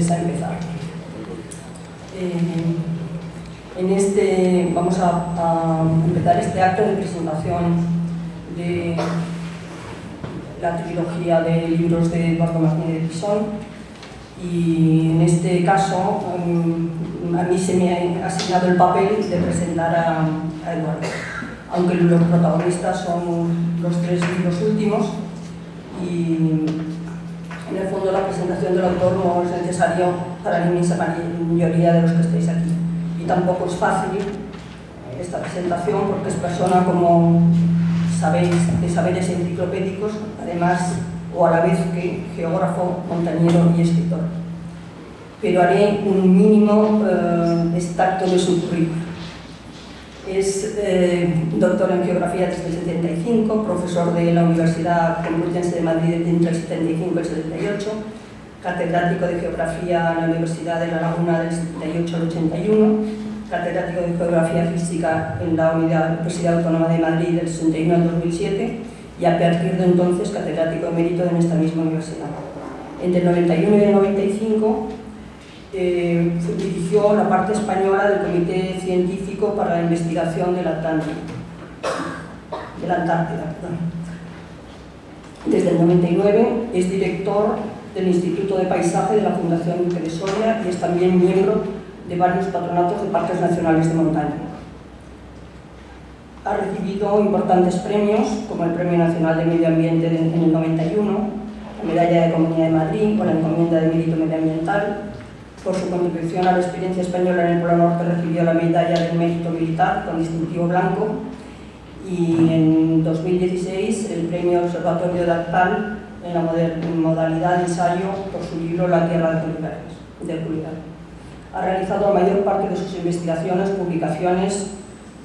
A empezar. Vamos a empezar este acto de presentación de la trilogía de libros de Eduardo Martínez de Pisón, y en este caso a mí se me ha asignado el papel de presentar a Eduardo, aunque los protagonistas son los tres libros últimos, y en el fondo la presentación del autor no es necesario para la inmensa mayoría de los que estáis aquí. Y tampoco es fácil esta presentación porque es persona, como sabéis, de saberes enciclopédicos, además o a la vez que geógrafo, montañero y escritor. Pero haré un mínimo extracto de su currículum. Es doctor en Geografía desde el 75, profesor de la Universidad Complutense de Madrid entre el 75 y el 78, catedrático de Geografía en la Universidad de La Laguna del 78 al 81, catedrático de Geografía Física en la Universidad Autónoma de Madrid del 61 al 2007 y a partir de entonces catedrático emérito en esta misma universidad. Entre el 91 y el 95 dirigió la parte española del Comité Científico para la Investigación de la Antártida. Desde el 99 es director del Instituto de Paisaje de la Fundación Duque de Soria y es también miembro de varios patronatos de parques nacionales de montaña. Ha recibido importantes premios, como el Premio Nacional de Medio Ambiente en el 91, la Medalla de Comunidad de Madrid o la Encomienda de Mérito Medioambiental. Por su contribución a la experiencia española en el Polo Norte recibió la Medalla del Mérito Militar con distintivo blanco y en 2016 el Premio Observatorio de Artal en la modalidad de ensayo por su libro La Tierra de Culiar. Ha realizado la mayor parte de sus investigaciones, publicaciones,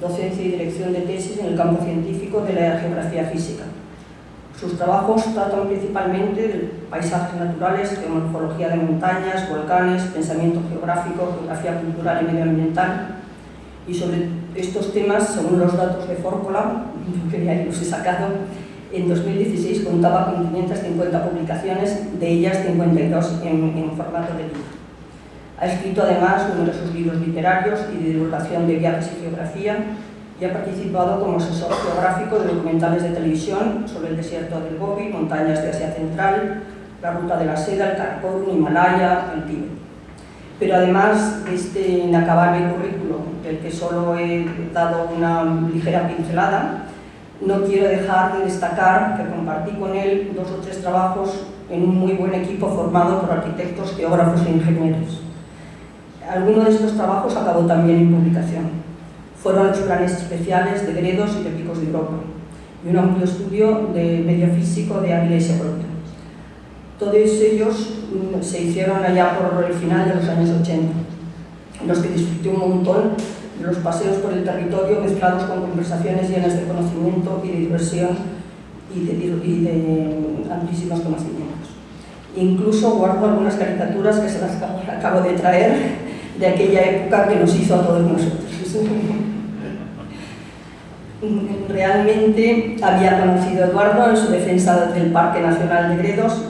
docencia y dirección de tesis en el campo científico de la geografía física. Sus trabajos tratan principalmente de paisajes naturales, geomorfología de montañas, volcanes, pensamiento geográfico, geografía cultural y medioambiental. Y sobre estos temas, según los datos de Fórcula, que de ahí los he sacado, en 2016 contaba con 550 publicaciones, de ellas 52 en formato de libro. Ha escrito además numerosos libros literarios y de divulgación de viajes y geografía, y ha participado como asesor geográfico de documentales de televisión sobre el desierto del Gobi, montañas de Asia Central, la Ruta de la Seda, el Karakorum, Himalaya, el Tíbet. Pero además de este inacabable currículo, del que solo he dado una ligera pincelada, no quiero dejar de destacar que compartí con él 2 o 3 trabajos en un muy buen equipo formado por arquitectos, geógrafos e ingenieros. Alguno de estos trabajos acabó también en publicación. Fueron los planes especiales de Gredos y de Picos de Europa, y un amplio estudio de medio físico de Ávila y Segovia. Todos ellos se hicieron allá por el final de los años 80, en los que disfruté un montón de los paseos por el territorio mezclados con conversaciones llenas de conocimiento y de diversión y de amplísimos conocimientos. Incluso guardo algunas caricaturas que se las acabo de traer de aquella época que nos hizo a todos nosotros. Realmente había conocido a Eduardo en su defensa del Parque Nacional de Gredos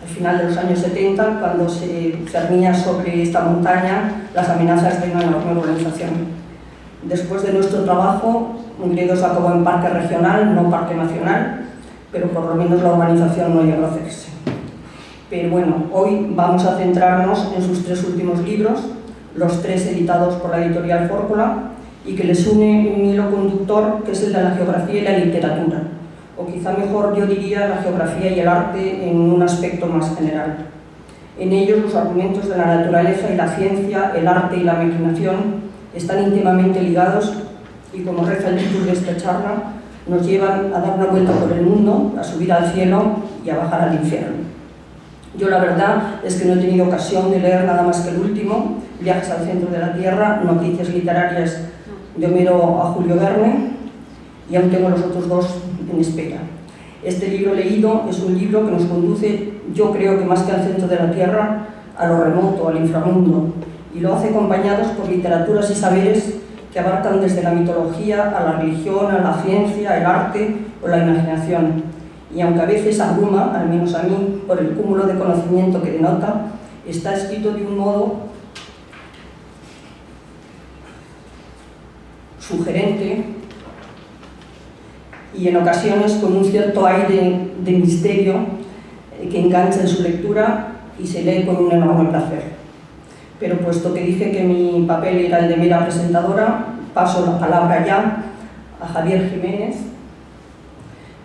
al final de los años 70, cuando se cernía sobre esta montaña las amenazas de una enorme urbanización. Después de nuestro trabajo, Gredos acabó en parque regional, no parque nacional, pero por lo menos la urbanización no llegó a hacerse. Pero bueno, hoy vamos a centrarnos en sus 3 últimos libros, los 3 editados por la editorial Fórcula, y que les une un hilo conductor que es el de la geografía y la literatura, o quizá mejor yo diría la geografía y el arte en un aspecto más general. En ellos los argumentos de la naturaleza y la ciencia, el arte y la imaginación están íntimamente ligados y, como reza el título de esta charla, nos llevan a dar una vuelta por el mundo, a subir al cielo y a bajar al infierno. Yo la verdad es que no he tenido ocasión de leer nada más que el último, Viajes al centro de la Tierra, noticias literarias de Homero a Julio Verne, y aún tengo los otros 2 en espera. Este libro leído es un libro que nos conduce, yo creo que más que al centro de la Tierra, a lo remoto, al inframundo, y lo hace acompañados por literaturas y saberes que abarcan desde la mitología a la religión, a la ciencia, el arte o la imaginación. Y aunque a veces abruma, al menos a mí, por el cúmulo de conocimiento que denota, está escrito de un modo sugerente y en ocasiones con un cierto aire de misterio que engancha en su lectura y se lee con un enorme placer. Pero puesto que dije que mi papel era el de mera presentadora, paso la palabra ya a Javier Jiménez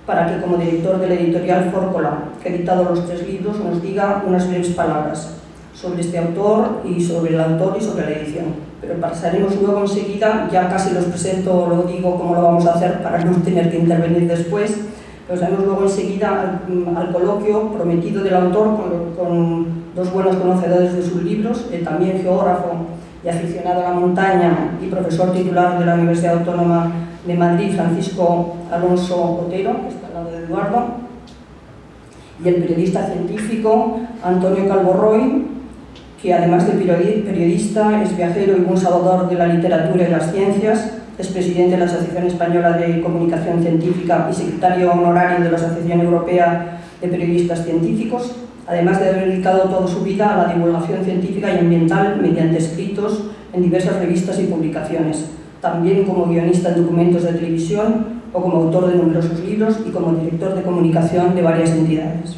para que, como director de la editorial Fórcola, que ha editado los 3 libros, nos diga unas breves palabras sobre este autor y sobre el autor y sobre la edición. Pero pasaremos luego enseguida, ya casi los presento, lo digo cómo lo vamos a hacer para no tener que intervenir después, pasaremos luego enseguida al coloquio prometido del autor con 2 buenos conocedores de sus libros, también geógrafo y aficionado a la montaña y profesor titular de la Universidad Autónoma de Madrid, Francisco Alonso Otero, que está al lado de Eduardo, y el periodista científico Antonio Calvo Roy, que además de periodista es viajero y un salvador de la literatura y las ciencias, es presidente de la Asociación Española de Comunicación Científica y secretario honorario de la Asociación Europea de Periodistas Científicos, además de haber dedicado toda su vida a la divulgación científica y ambiental mediante escritos en diversas revistas y publicaciones, también como guionista en documentos de televisión o como autor de numerosos libros y como director de comunicación de varias entidades.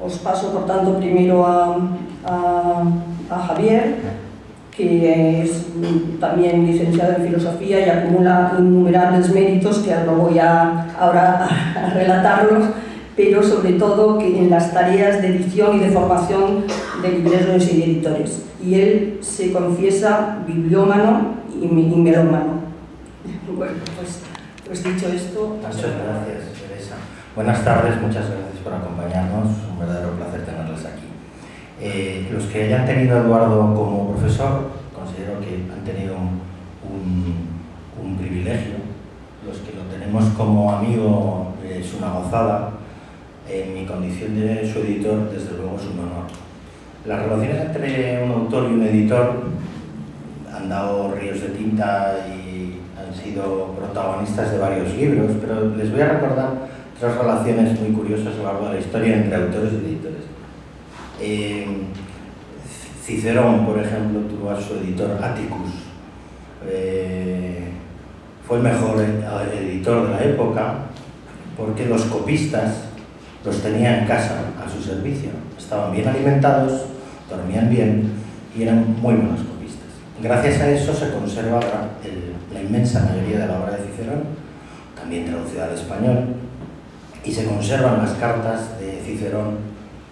Os paso, por tanto, primero a Javier, que es también licenciado en Filosofía y acumula innumerables méritos, que no voy ahora a relatarlos, pero sobre todo que en las tareas de edición y de formación de libreros y editores. Y él se confiesa bibliómano y melómano. Bueno, pues dicho esto... Muchas gracias, Teresa. Buenas tardes, muchas gracias por acompañarnos, un verdadero placer tenerles aquí. Los que hayan tenido a Eduardo como profesor, considero que han tenido un privilegio. Los que lo tenemos como amigo es una gozada. En mi condición de su editor, desde luego, es un honor. Las relaciones entre un autor y un editor han dado ríos de tinta y han sido protagonistas de varios libros, pero les voy a recordar 3 relaciones muy curiosas a lo largo de la historia entre autores y editores. Cicerón, por ejemplo, tuvo a su editor Atticus. Fue el mejor editor de la época porque los copistas los tenía en casa a su servicio. Estaban bien alimentados, dormían bien y eran muy buenos copistas. Gracias a eso se conserva la inmensa mayoría de la obra de Cicerón, también traducida al español, y se conservan las cartas de Cicerón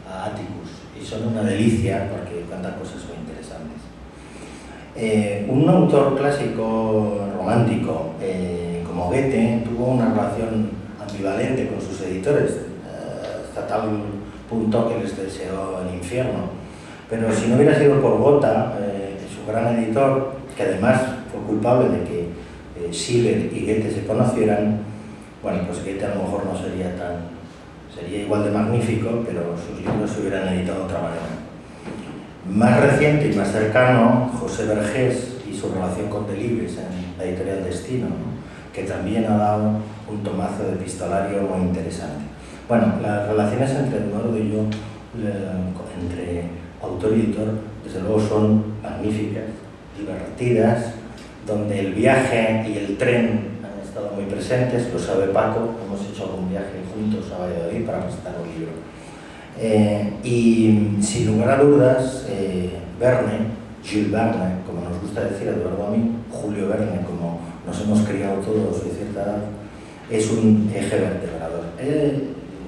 a Atticus, y son una delicia porque cuentan cosas muy interesantes. Un autor clásico romántico como Goethe tuvo una relación ambivalente con sus editores, hasta tal punto que les deseó el infierno. Pero si no hubiera sido por Gotha, su gran editor, que además fue culpable de que Schiller y Goethe se conocieran, bueno, pues Goethe a lo mejor no sería igual de magnífico, pero sus libros se hubieran editado de otra manera. Más reciente y más cercano, José Vergés y su relación con Delibes en la editorial Destino, ¿no?, que también ha dado un tomazo de epistolario muy interesante. Bueno, las relaciones entre Eduardo y yo, entre autor y editor, desde luego son magníficas, divertidas, donde el viaje y el tren han estado muy presentes. Lo sabe Paco, hemos hecho algún viaje juntos a Valladolid para presentar un libro. Y sin lugar a dudas, Jules Verne, como nos gusta decir a Eduardo a mí, Julio Verne, como nos hemos criado todos de cierta edad, es un eje vertebrador.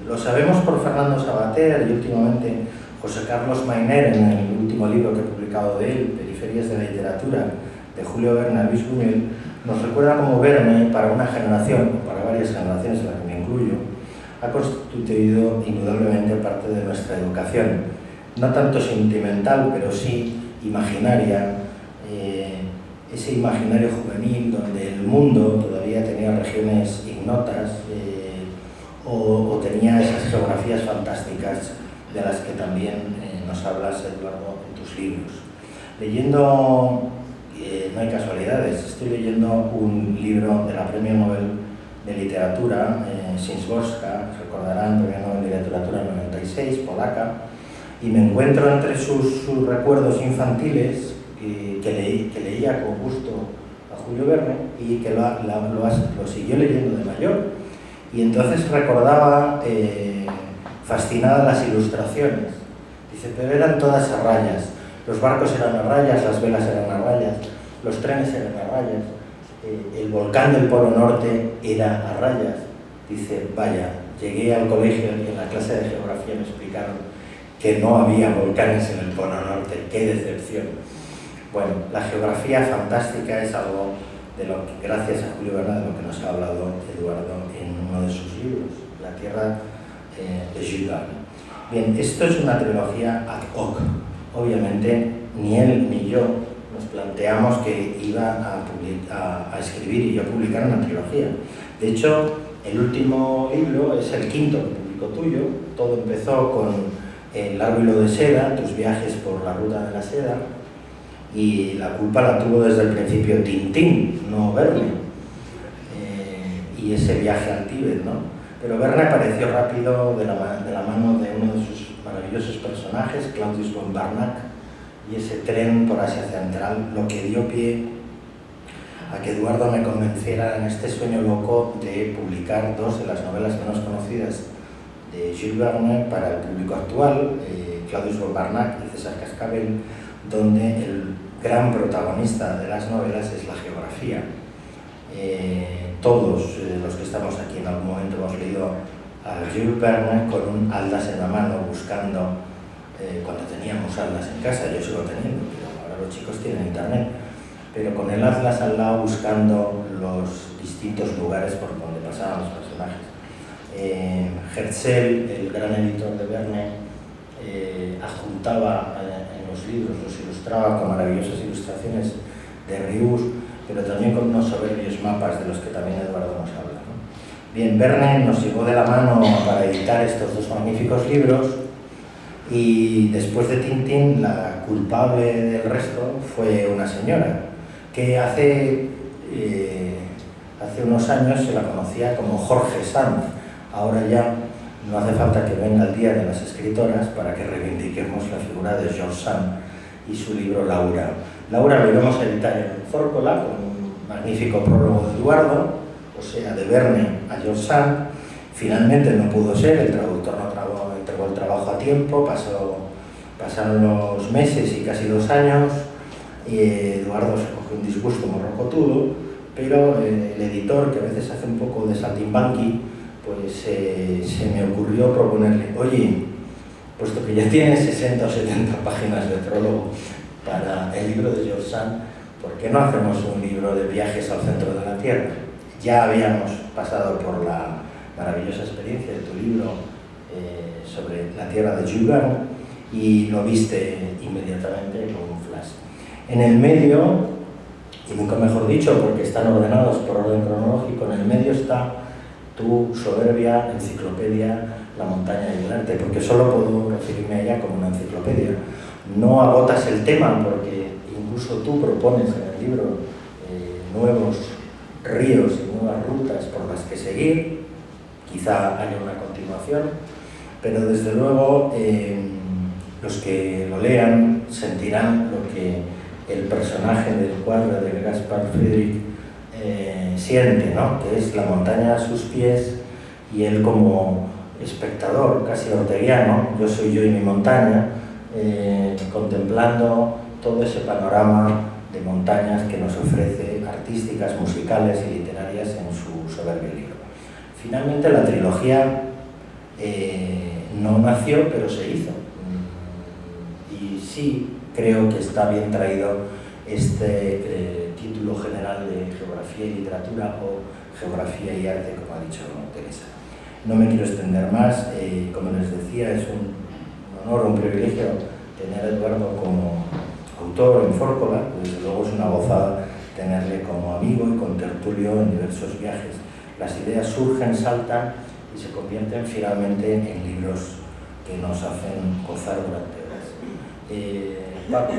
Lo sabemos por Fernando Savater y últimamente José Carlos Mainer, en el último libro que he publicado de él, Periferias de la Literatura, de Julio Verne a Luis Buñuel, nos recuerda cómo Verne, para una generación, o para varias generaciones en las que me incluyo, ha constituido indudablemente parte de nuestra educación, no tanto sentimental, pero sí imaginaria, ese imaginario juvenil donde el mundo todavía tenía regiones ignotas o tenía esas geografías fantásticas de las que también nos hablas, Eduardo, en tus libros. Leyendo, no hay casualidades, estoy leyendo un libro de la Premio Nobel de Literatura, Szymborska, recordarán, Premio Nobel de Literatura en 96, polaca, y me encuentro entre sus recuerdos infantiles que leía con gusto a Julio Verne y que lo siguió leyendo de mayor. Y entonces recordaba fascinada las ilustraciones. Dice, pero eran todas a rayas. Los barcos eran a rayas, las velas eran a rayas, los trenes eran a rayas, el volcán del Polo Norte era a rayas. Dice, vaya, llegué al colegio y en la clase de geografía me explicaron que no había volcanes en el Polo Norte. ¡Qué decepción! Bueno, la geografía fantástica es algo de lo que, gracias a Julio Verne, de lo que nos ha hablado Eduardo en uno de sus libros, La Tierra de Jules Verne. Bien, esto es una trilogía ad hoc. Obviamente, ni él ni yo nos planteamos que iba a escribir y a publicar una trilogía. De hecho, el último libro es el quinto que publicó tuyo. Todo empezó con El largo hilo de seda, tus viajes por la ruta de la seda, y la culpa la tuvo desde el principio Tintín, no Verne, y ese viaje al Tíbet, ¿no? Pero Verne apareció rápido de la mano de uno de sus maravillosos personajes, Claudius von Barnack, y ese tren por Asia Central, lo que dio pie a que Eduardo me convenciera en este sueño loco de publicar dos de las novelas menos conocidas de Jules Verne para el público actual, Claudius von Barnack y César Cascabel, donde el gran protagonista de las novelas es la geografía. Todos los que estamos aquí en algún momento hemos leído a Jules Verne con un atlas en la mano buscando, cuando teníamos atlas en casa, yo sigo teniendo, pero ahora los chicos tienen internet, pero con el atlas al lado buscando los distintos lugares por donde pasaban los personajes. Hetzel, el gran editor de Verne, adjuntaba en los libros, los ilustraba con maravillosas ilustraciones de Rius, pero también con unos soberbios mapas de los que también Eduardo nos habla, ¿no? Bien, Verne nos llevó de la mano para editar estos dos magníficos libros, y después de Tintín, la culpable del resto fue una señora que hace unos años se la conocía como Jorge Sand. Ahora ya no hace falta que venga el Día de las Escritoras para que reivindiquemos la figura de George Sand y su libro Laura. Laura lo íbamos a editar en Fórcola con un magnífico prólogo de Eduardo, o sea, de Verne a George Sand. Finalmente no pudo ser, el traductor no entregó el trabajo a tiempo, pasaron los meses y casi 2 años, y Eduardo se cogió un disgusto morrocotudo, pero el editor, que a veces hace un poco de saltimbanqui, pues se me ocurrió proponerle, oye, puesto que ya tienes 60 o 70 páginas de prólogo para el libro de George Sand, ¿por qué no hacemos un libro de viajes al centro de la Tierra? Ya habíamos pasado por la maravillosa experiencia de tu libro sobre la Tierra de Jules Verne y lo viste inmediatamente con un flash. En el medio, y nunca mejor dicho porque están ordenados por orden cronológico, en el medio está tu soberbia enciclopedia La montaña de Arte, porque solo puedo referirme a ella como una enciclopedia. No agotas el tema porque incluso tú propones en el libro nuevos ríos y nuevas rutas por las que seguir, quizá haya una continuación, pero desde luego los que lo lean sentirán lo que el personaje del cuadro de Gaspard Friedrich siente, ¿no? Que es la montaña a sus pies y él como espectador, casi orteguiano, yo soy yo y mi montaña, contemplando todo ese panorama de montañas que nos ofrece, artísticas, musicales y literarias en su soberbio libro. Finalmente la trilogía no nació, pero se hizo. Y sí creo que está bien traído este título general de Geografía y Literatura o Geografía y Arte, como ha dicho Teresa. No me quiero extender más, como les decía, es un honor, un privilegio tener a Eduardo como autor en Fórcola, desde luego es una gozada tenerle como amigo y contertulio en diversos viajes. Las ideas surgen, saltan y se convierten finalmente en libros que nos hacen gozar durante horas. Paco,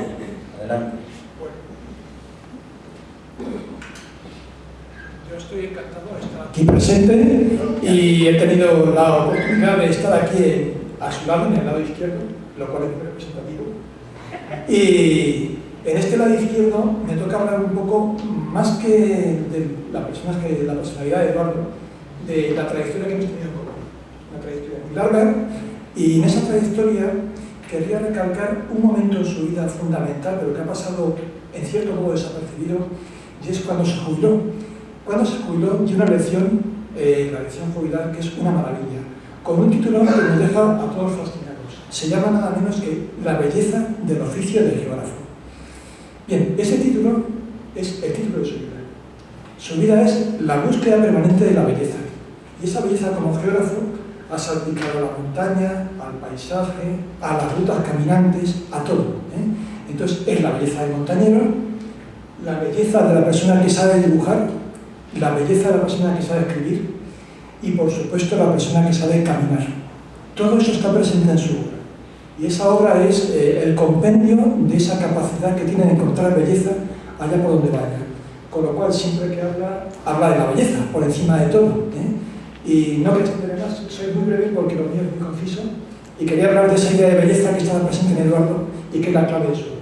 adelante. Yo estoy encantado de estar aquí presente y he tenido la oportunidad de estar aquí a su lado, en el lado izquierdo, lo cual es muy representativo. Y en este lado izquierdo me toca hablar un poco, más que de la personalidad de Eduardo, de la trayectoria que hemos tenido en común. Una trayectoria muy larga, y en esa trayectoria querría recalcar un momento en su vida fundamental, pero que ha pasado en cierto modo desapercibido, y es cuando se jubiló. Cuando se jubiló, dio una lección, la lección jubilar, que es una maravilla, con un título que nos deja a todos fascinados. Se llama nada menos que La belleza del oficio de geógrafo. Bien, ese título es el título de su vida. Su vida es la búsqueda permanente de la belleza. Y esa belleza como geógrafo ha salpicado a la montaña, al paisaje, a las rutas caminantes, a todo. Entonces, es la belleza del montañero, la belleza de la persona que sabe dibujar, la belleza de la persona que sabe escribir y, por supuesto, la persona que sabe caminar. Todo eso está presente en su obra. Y esa obra es el compendio de esa capacidad que tiene de encontrar belleza allá por donde vaya. Con lo cual, siempre que habla de la belleza, por encima de todo. Y no que extenderé más, soy muy breve porque lo mío es muy conciso. Y quería hablar de esa idea de belleza que estaba presente en Eduardo y que es la clave de su obra.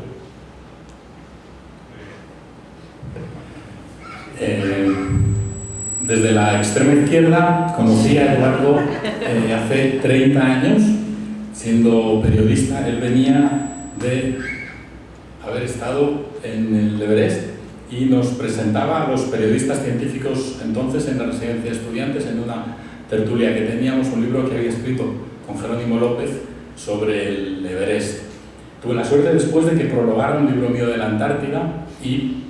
Desde la extrema izquierda conocí a Eduardo hace 30 años, siendo periodista. Él venía de haber estado en el Everest y nos presentaba a los periodistas científicos entonces en la residencia de estudiantes en una tertulia que teníamos, un libro que había escrito con Jerónimo López sobre el Everest. Tuve la suerte después de que prologara un libro mío de la Antártida y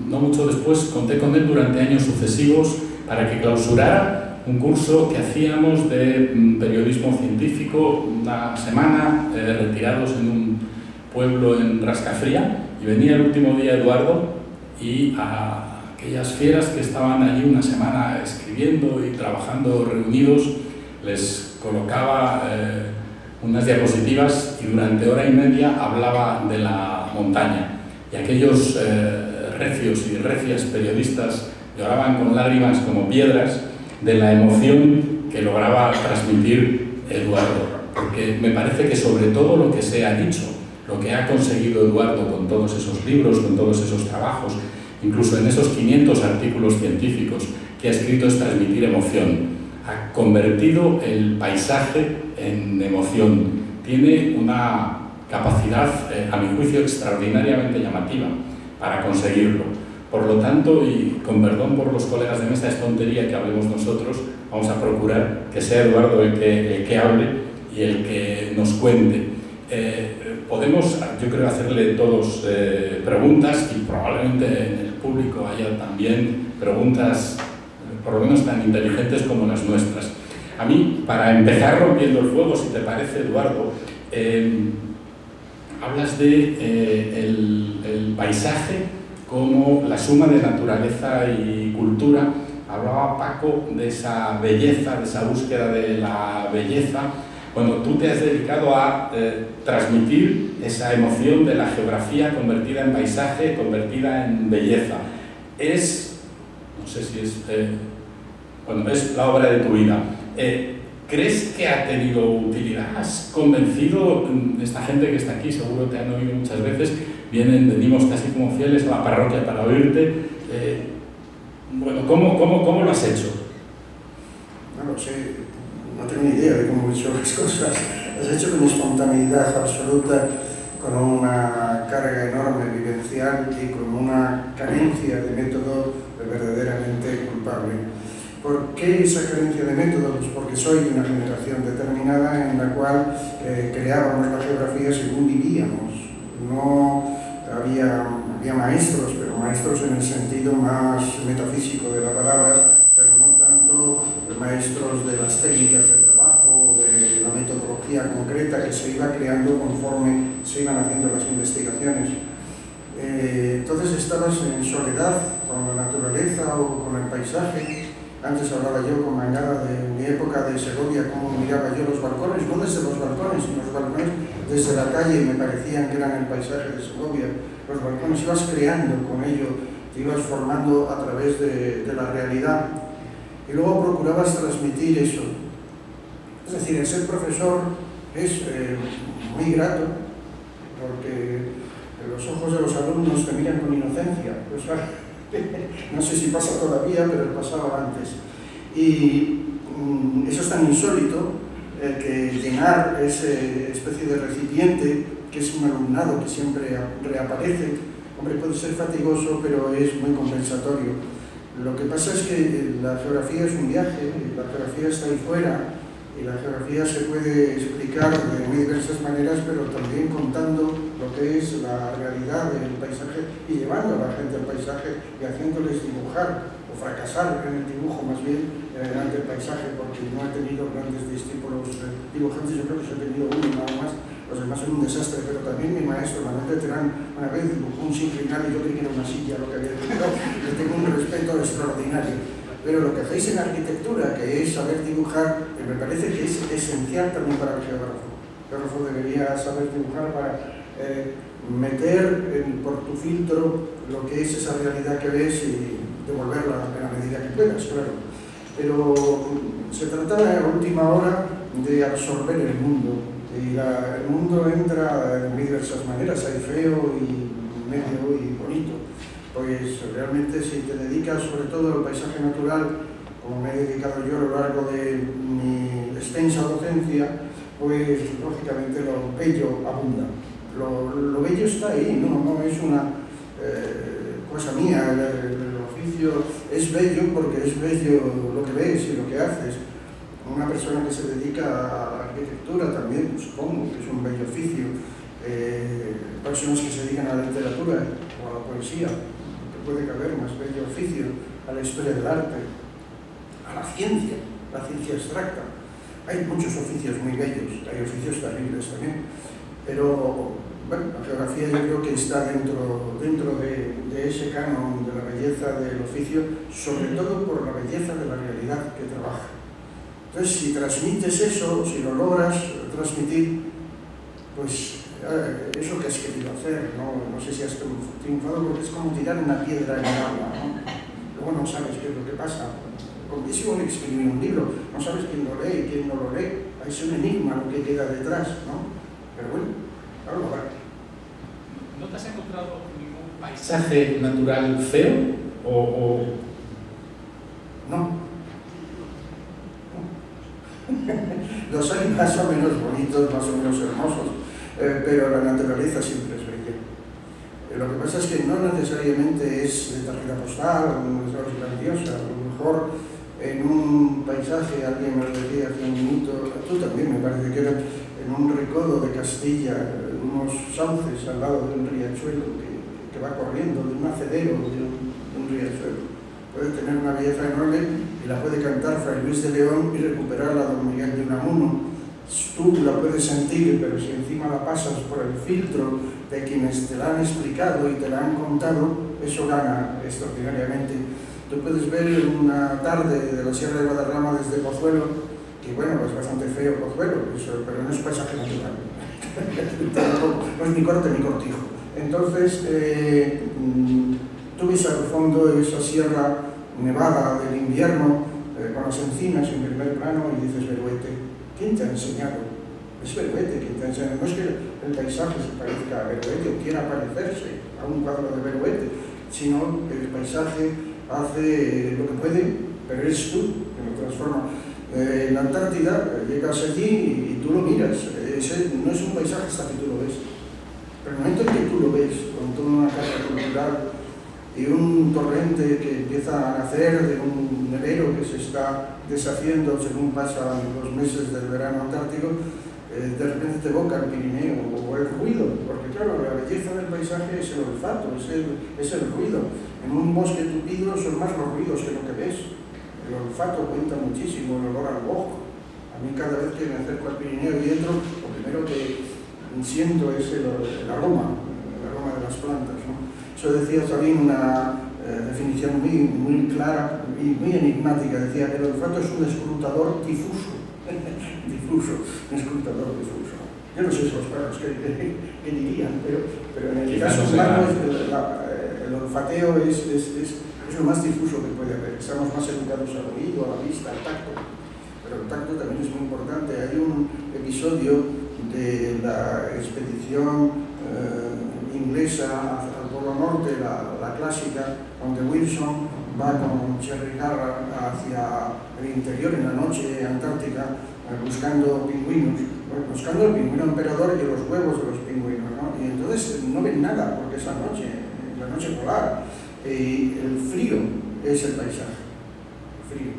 no mucho después conté con él durante años sucesivos para que clausurara un curso que hacíamos de periodismo científico, una semana retirados en un pueblo en Rascafría, y venía el último día Eduardo y a aquellas fieras que estaban allí una semana escribiendo y trabajando reunidos les colocaba unas diapositivas y durante hora y media hablaba de la montaña. Y aquellos recios y recias periodistas lloraban con lágrimas como piedras de la emoción que lograba transmitir Eduardo. Porque me parece que sobre todo lo que se ha dicho, lo que ha conseguido Eduardo con todos esos libros, con todos esos trabajos, incluso en esos 500 artículos científicos que ha escrito, es transmitir emoción. Ha convertido el paisaje en emoción. Tiene una capacidad, a mi juicio, extraordinariamente llamativa para conseguirlo. Por lo tanto, y con perdón por los colegas de mesa, es tontería que hablemos nosotros, vamos a procurar que sea Eduardo el que hable y el que nos cuente. Podemos, yo creo, hacerle todos preguntas y probablemente en el público haya también preguntas por lo menos tan inteligentes como las nuestras. A mí, para empezar rompiendo el fuego, si te parece, Eduardo, hablas de el paisaje como la suma de naturaleza y cultura. Hablaba Paco de esa belleza, de esa búsqueda de la belleza. Bueno, tú te has dedicado a transmitir esa emoción de la geografía convertida en paisaje, convertida en belleza. No sé si es la obra de tu vida. ¿Crees que ha tenido utilidad? ¿Has convencido esta gente que está aquí? Seguro te han oído muchas veces. Venimos casi como fieles a la parroquia para oírte. ¿Cómo lo has hecho? No lo sé, no tengo ni idea de cómo he hecho las cosas. Las he hecho con espontaneidad absoluta, con una carga enorme vivencial y con una carencia de método verdaderamente culpable. ¿Por qué esa carencia de método? Pues porque soy de una generación determinada en la cual creábamos la geografía según vivíamos. No había maestros, pero maestros en el sentido más metafísico de la palabra, pero no tanto maestros de las técnicas de trabajo, de la metodología concreta que se iba creando conforme se iban haciendo las investigaciones. Entonces estabas en soledad con la naturaleza o con el paisaje. Antes hablaba yo con Mangada de mi época de Segovia, cómo miraba yo los balcones, no desde los balcones, sino los balcones desde la calle, me parecían que eran el paisaje de Segovia. Los balcones ibas creando con ello, te ibas formando a través de la realidad y luego procurabas transmitir eso. Es decir, el ser profesor es muy grato, porque los ojos de los alumnos te miran con inocencia. Pues, no sé si pasa todavía, pero pasaba antes. Y eso es tan insólito que llenar esa especie de recipiente, que es un alumnado que siempre reaparece, hombre, puede ser fatigoso, pero es muy compensatorio. Lo que pasa es que la geografía es un viaje, la geografía está ahí fuera, y la geografía se puede explicar de muy diversas maneras, pero también contando lo que es la realidad del paisaje y llevando a la gente al paisaje y haciéndoles dibujar, o fracasar en el dibujo más bien, ante el paisaje, porque no he tenido grandes discípulos dibujantes, yo creo que he tenido uno nada más, los demás son un desastre, pero también mi maestro, Manuel Terán, una vez dibujó un sinclinal y yo creí que era una silla lo que había dibujado, le tengo un respeto extraordinario. Pero lo que hacéis en arquitectura, que es saber dibujar, me parece que es esencial también para el geógrafo. El geógrafo debería saber dibujar para meter por tu filtro lo que es esa realidad que ves y devolverla en la medida que puedas, claro. Pero se trataba a última hora de absorber el mundo. Y el mundo entra de muy diversas maneras, hay feo y medio y bonito. Pues realmente si te dedicas sobre todo al paisaje natural, como me he dedicado yo a lo largo de mi extensa docencia, pues lógicamente lo bello abunda. Lo bello está ahí, no es una cosa mía, el oficio es bello porque es bello lo que ves y lo que haces. Una persona que se dedica a la arquitectura también, supongo que es un bello oficio. Personas que se dedican a la literatura o a la poesía, puede caber más bello oficio, a la historia del arte, a la ciencia abstracta. Hay muchos oficios muy bellos, hay oficios terribles también, pero bueno, la geografía yo creo que está dentro de ese canon de la belleza del oficio, sobre todo por la belleza de la realidad que trabaja. Entonces, si transmites eso, si lo logras transmitir, pues eso que has querido hacer, no sé si has triunfado, porque es como tirar una piedra en el agua, ¿no? Luego no sabes qué es lo que pasa. Es igual que escribir un libro, no sabes quién lo lee y quién no lo lee, es un enigma lo que queda detrás, ¿no? Pero bueno, ahora lo va. ¿No te has encontrado ningún paisaje natural feo? No. Los hay más o menos bonitos, más o menos hermosos, pero la naturaleza siempre es bella. Lo que pasa es que no necesariamente es de tarjeta postal, no es grandiosa. A lo mejor en un paisaje, alguien me lo decía hace un minuto, tú también me parece que era en un recodo de Castilla, unos sauces al lado de un riachuelo que va corriendo, de un acedero de un riachuelo. Puede tener una belleza enorme y la puede cantar Fray Luis de León y recuperarla don Miguel de Unamuno. Tú la puedes sentir, pero si encima la pasas por el filtro de quienes te la han explicado y te la han contado, eso gana extraordinariamente. Tú puedes ver una tarde de la Sierra de Guadarrama desde Pozuelo, que bueno, es bastante feo Pozuelo, pero no es paisaje natural. No es ni corte ni cortijo. Entonces, tú ves al fondo esa sierra nevada del invierno, con las encinas en primer plano, y dices, Beruete, ¿quién te ha enseñado? Es Beruete quien te ha enseñado. No es que el paisaje se parezca a Beruete o quiera parecerse a un cuadro de Beruete, sino que el paisaje hace lo que puede, pero eres tú que lo transforma. En la Antártida llegas allí y tú lo miras, no es un paisaje hasta que tú lo ves. Pero el momento en que tú lo ves, con toda una carga cultural y un torrente que empieza a nacer de un nevero que se está deshaciendo según pasan los meses del verano antártico, de repente te evoca el Pirineo o el ruido, porque claro, la belleza del paisaje es el olfato, es el ruido. En un bosque tupido son más los ruidos que lo que ves. El olfato cuenta muchísimo, el olor al bosque. A mí cada vez que me acerco al Pirineo y entro, lo primero que siento es el aroma de las plantas, ¿no? Eso decía también una definición muy clara y muy enigmática. Decía que el olfato es un escrutador difuso. Un escrutador difuso. Yo no sé esos perros qué dirían, pero en el caso humano el olfateo es lo más difuso que puede haber. Estamos más educados al oído, a la vista, al tacto. Pero el tacto también es muy importante. Hay un episodio de la expedición inglesa al Polo Norte, la clásica, donde Wilson va con Cherry Garrard hacia el interior en la noche antártica buscando pingüinos, buscando el pingüino emperador y los huevos de los pingüinos, ¿no? Y entonces no ven nada porque es la noche polar, y el frío es el paisaje, el frío.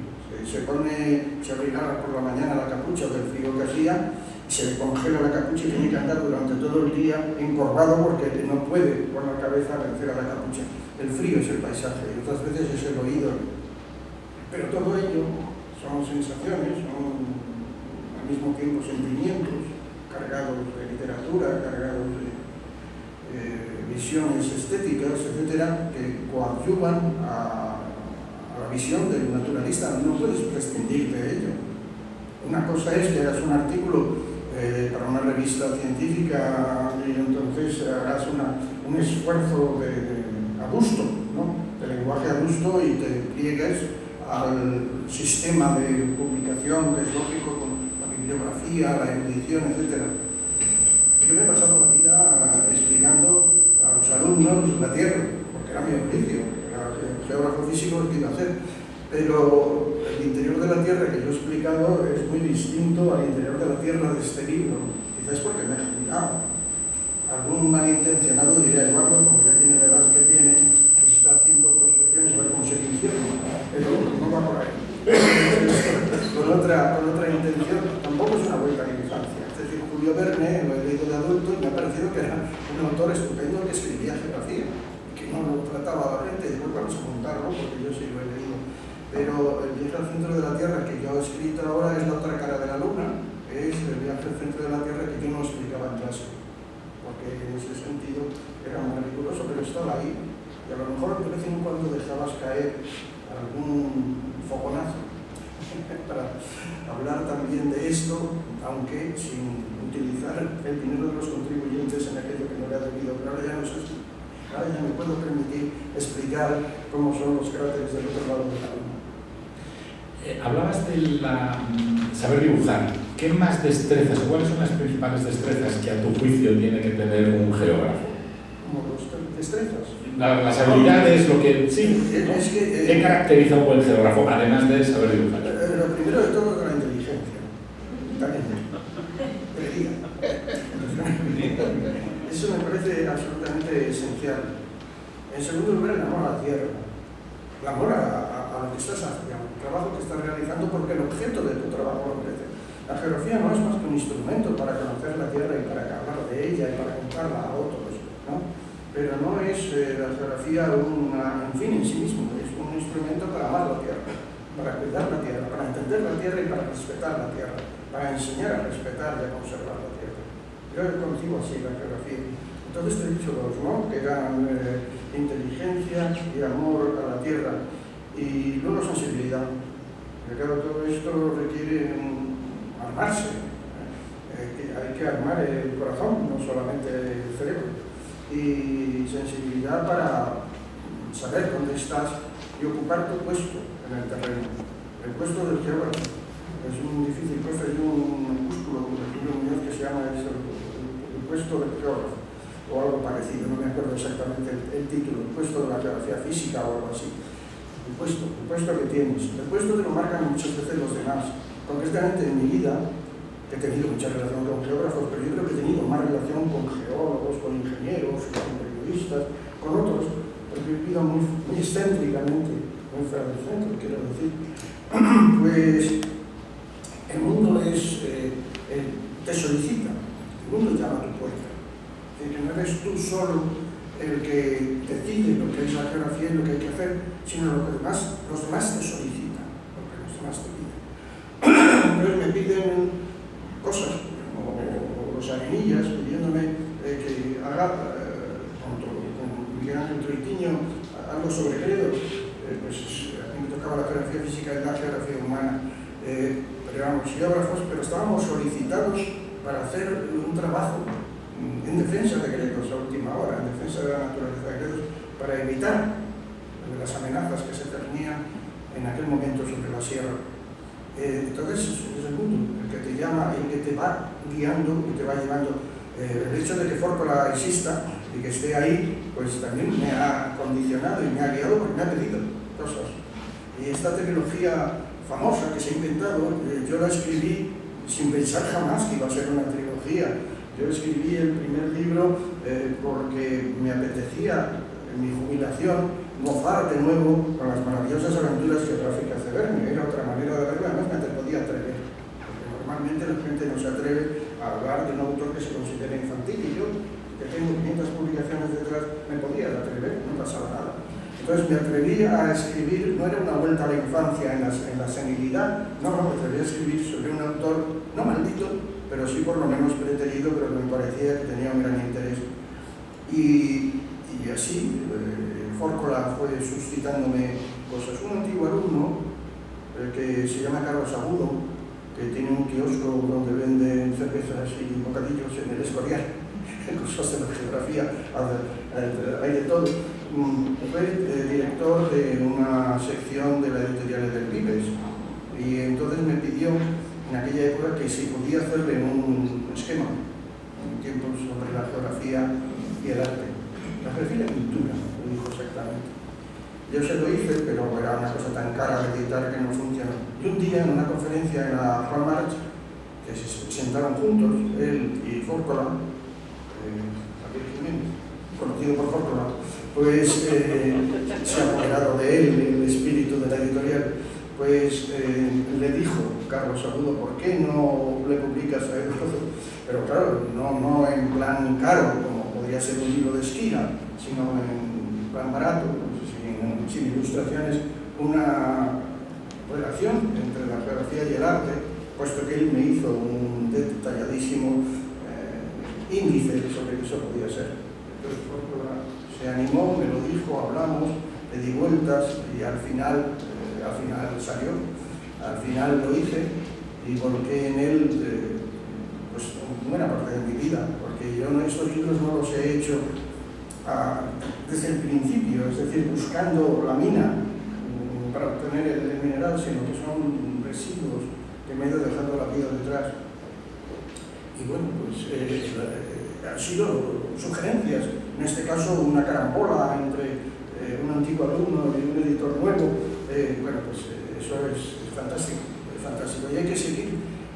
Se pone Cherry Garrard por la mañana la capucha del frío que hacía, se le congela la capucha y tiene que andar durante todo el día encorvado porque no puede con la cabeza vencer a la capucha. El frío es el paisaje y otras veces es el oído. Pero todo ello son sensaciones, son al mismo tiempo sentimientos, cargados de literatura, cargados de visiones estéticas, etcétera, que coadyuvan a la visión del naturalista. No puedes prescindir de ello. Una cosa es que hagas un artículo para una revista científica y entonces hagas un esfuerzo adusto, ¿no? De lenguaje adusto y te pliegues al sistema de publicación que es lógico con la bibliografía, la erudición, etc. Yo me he pasado la vida explicando a los alumnos la Tierra, porque era mi oficio, era geógrafo físico lo que iba a hacer, pero el interior de la Tierra que yo he explicado es muy distinto al interior de la Tierra de este libro, quizás porque me he jubilado. Algún malintencionado dirá, Eduardo, como ya tiene la edad que tiene, está haciendo prospecciones a ver cómo se infierno, pero no va por ahí. Con otra intención, tampoco es una vuelta a la infancia. Es decir, Julio Verne, lo he leído de adulto y me ha parecido que era un autor estupendo que escribía geografía, que no lo trataba a la gente, después vamos a montarlo porque yo sí lo he leído. Pero el viaje al centro de la Tierra que yo he escrito ahora es la otra cara de la Luna, es el viaje al centro de la Tierra que yo no explicaba en clase, porque en ese sentido era muy riguroso, pero estaba ahí. Y a lo mejor de vez en cuando dejabas caer algún fogonazo para hablar también de esto, aunque sin utilizar el dinero de los contribuyentes en aquello que no era debido. Pero ahora ya no es así. Ahora ya me puedo permitir explicar cómo son los cráteres del otro lado de la Luna. Hablabas de saber dibujar. ¿Qué más destrezas o cuáles son las principales destrezas que a tu juicio tiene que tener un geógrafo? ¿Cómo los destrezas? Las habilidades, lo que... Sí, ¿no? Es que, ¿qué caracteriza a un buen geógrafo, además de saber dibujar? Lo primero de todo es la inteligencia. También. Eso me parece absolutamente esencial. En segundo lugar, el amor a la tierra. El amor a lo que estás haciendo, al trabajo que estás realizando, porque el objeto de tu trabajo lo merece. La geografía no es más que un instrumento para conocer la tierra y para hablar de ella y para contarla a otros, ¿no? Pero no es la geografía un fin en sí mismo, es un instrumento para amar la tierra, para cuidar la tierra, para entender la tierra y para respetar la tierra, para enseñar a respetar y a conservar la tierra. Yo concibo así la geografía. Entonces te he dicho dos, ¿no? Que eran inteligencia y amor a la tierra, y luego sensibilidad. Porque claro, todo esto requiere armarse. Hay que armar el corazón, no solamente el cerebro. Y sensibilidad para saber dónde estás y ocupar tu puesto en el terreno. El puesto del geógrafo es un difícil puesto, hay un opúsculo de Julio Muñoz que se llama el puesto del geógrafo o algo parecido, no me acuerdo exactamente el título, el puesto de la geografía física o algo así. El puesto que tienes. El puesto te lo marcan muchas veces los demás. Concretamente en mi vida he tenido mucha relación con geógrafos, pero yo creo que he tenido más relación con geólogos, con ingenieros, con periodistas, con otros, porque he vivido muy excéntricamente, muy fuera del centro, quiero decir. Pues el mundo te solicita, el mundo llama a tu puerta. Que no eres tú solo el que decide lo que es la geografía y lo que hay que hacer, sino los demás te solicitan, lo que los demás te piden. Entonces me piden cosas, como los arenillas, pidiéndome que haga, con Miguel Ángel Troitiño, algo sobre Gredos. Pues a mí me tocaba la geografía física y la geografía humana, pero éramos geógrafos, pero estábamos solicitados para hacer un trabajo en defensa de Gredos a última hora, en defensa de la naturaleza de Gredos, para evitar las amenazas que se cernían en aquel momento sobre la sierra. Entonces es el mundo el que te llama, el que te va guiando y te va llevando. El hecho de que Fórcola exista y que esté ahí, pues también me ha condicionado y me ha guiado porque me ha pedido cosas. Y esta trilogía famosa que se ha inventado, yo la escribí sin pensar jamás que iba a ser una trilogía. Yo escribí el primer libro porque me apetecía, en mi jubilación, gozar de nuevo con las maravillosas aventuras geográficas de Verne. Era otra manera de verlo, además me podía atrever. Porque normalmente la gente no se atreve a hablar de un autor que se considera infantil, y yo, que tengo 500 publicaciones detrás, me podía atrever, no pasaba nada. Entonces me atreví a escribir, no era una vuelta a la infancia en la senilidad, no, me atreví a escribir sobre un autor, no maldito, pero sí por lo menos preterido, pero que me parecía que tenía un gran interés. Y así, Fórcola fue suscitándome cosas. Un antiguo alumno, que se llama Carlos Agudo, que tiene un kiosco donde venden cervezas y bocadillos en el Escorial, cosas de la geografía, hay de todo. Fue director de una sección de la editorial del Vives, y entonces me pidió en aquella época que si podía hacerle un esquema, un tiempo sobre la geografía y el arte. La geografía y la pintura, me dijo exactamente. Yo se lo hice, pero era una cosa tan cara de editar que no funcionó. Y un día en una conferencia en la Juan March, que se sentaron juntos, él y Fórcola, Javier Jiménez, conocido por Fórcola, pues se ha apoderado de él el espíritu de la editorial. Pues le dijo Carlos Agudo, ¿por qué no le publicas a él? Pero claro, no en plan caro, como podría ser un libro de esquina, sino en plan barato, sin ilustraciones, una relación entre la geografía y el arte, puesto que él me hizo un detalladísimo índice sobre que eso podía ser. Entonces se animó, me lo dijo, hablamos, le di vueltas y al final salió, al final lo hice y volqué en él pues buena parte de mi vida, porque yo estos libros no los he hecho desde el principio, es decir, buscando la mina para obtener el mineral, sino que son residuos que me he ido dejando la vida detrás. Y bueno, pues han sido sugerencias, en este caso una carambola entre un antiguo alumno y un editor nuevo. Bueno, pues eso es fantástico, y hay que seguir.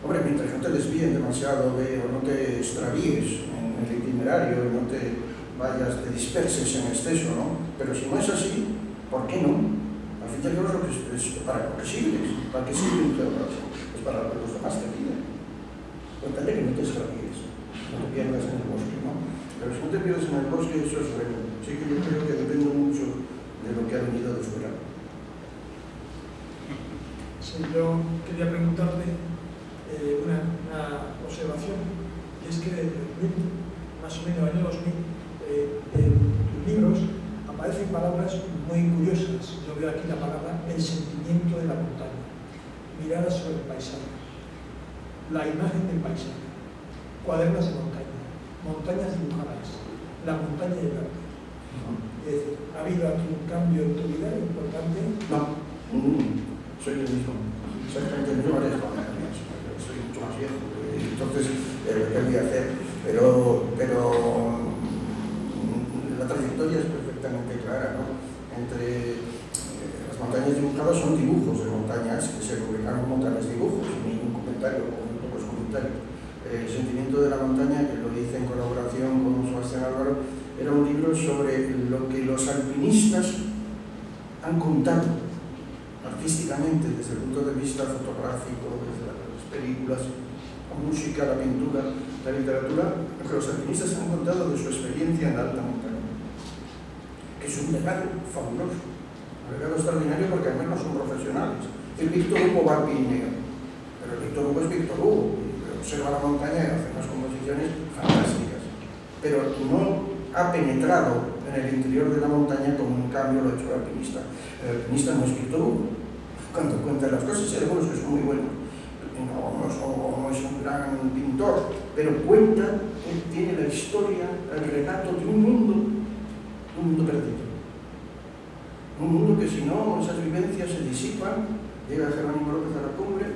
Hombre, mientras no te desvíen demasiado o no te extravíes en el itinerario, no te vayas, te disperses en exceso, ¿no? Pero si no es así, ¿por qué no? Al fin y al cabo es para lo que sirves. ¿Para qué sirve un geógrafo? Es para lo que los demás te piden. Cuéntale que no te extravíes, no te pierdas en el bosque, ¿no? Pero si no te pierdes en el bosque, eso es bueno. Sí que yo creo que depende mucho de lo que ha venido de fuera. Sí, yo quería preguntarte una observación, y es que más o menos en el año 2000, en tus libros aparecen palabras muy curiosas. Yo veo aquí la palabra el sentimiento de la montaña, mirada sobre el paisaje, la imagen del paisaje, cuadernos de montaña, montañas dibujadas, la montaña y el arte. Es decir, ¿ha habido aquí un cambio en tu vida importante? No, soy el mismo, exactamente el mismo, soy mucho más viejo, entonces ¿qué voy a hacer? Pero la trayectoria es perfectamente clara, ¿no? Entre las montañas dibujadas son dibujos de montañas que se publicaron como tales dibujos, ningún comentario o muy pocos comentarios. El sentimiento de la montaña, que lo hice en colaboración con Sebastián Álvaro, era un libro sobre lo que los alpinistas han contado artísticamente desde el punto de vista fotográfico, desde las películas, la música, la pintura, la literatura, lo que los alpinistas han contado de su experiencia en la alta montaña, que es un legado fabuloso, un legado extraordinario, porque además no son profesionales. El Víctor Hugo va al Pirineo, pero el Víctor Hugo es Víctor Hugo, observa la montaña y hace unas composiciones fantásticas, pero no ha penetrado en el interior de la montaña como en cambio lo ha hecho el alpinista. El alpinista no es Víctor Hugo, cuando cuenta las cosas, hay algunos que son muy buenos, no es un gran pintor, pero cuenta que tiene la historia, el relato de un mundo perdido. Un mundo que si no, esas vivencias se disipan, llega Jerónimo López a la cumbre,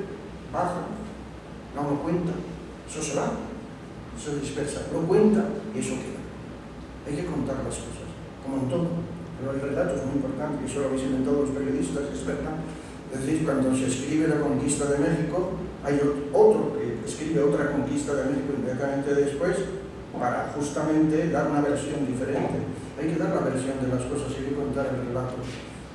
baja, no lo cuenta, Eso se va, eso se dispersa, lo cuenta y eso queda. Hay que contar las cosas, como en todo. Pero el relato es muy importante, y eso lo habéis inventado los periodistas, es verdad. Es decir, cuando se escribe la conquista de México, hay otro que escribe otra conquista de México inmediatamente después para justamente dar una versión diferente. Hay que dar la versión de las cosas, hay que contar el relato.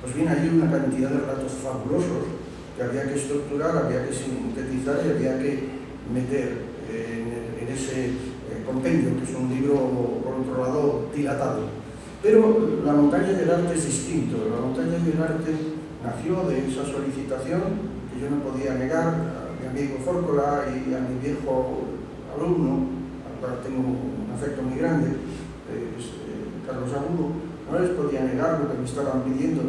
Pues bien, hay una cantidad de relatos fabulosos que había que estructurar, había que sintetizar y había que meter en ese compendio, que es un libro, por otro lado, dilatado. Pero La montaña del arte es distinto. La montaña del arte nació de esa solicitación que yo no podía negar a mi amigo Fórcola y a mi viejo alumno, al cual tengo un afecto muy grande, Carlos Agudo. No les podía negar lo que me estaban pidiendo.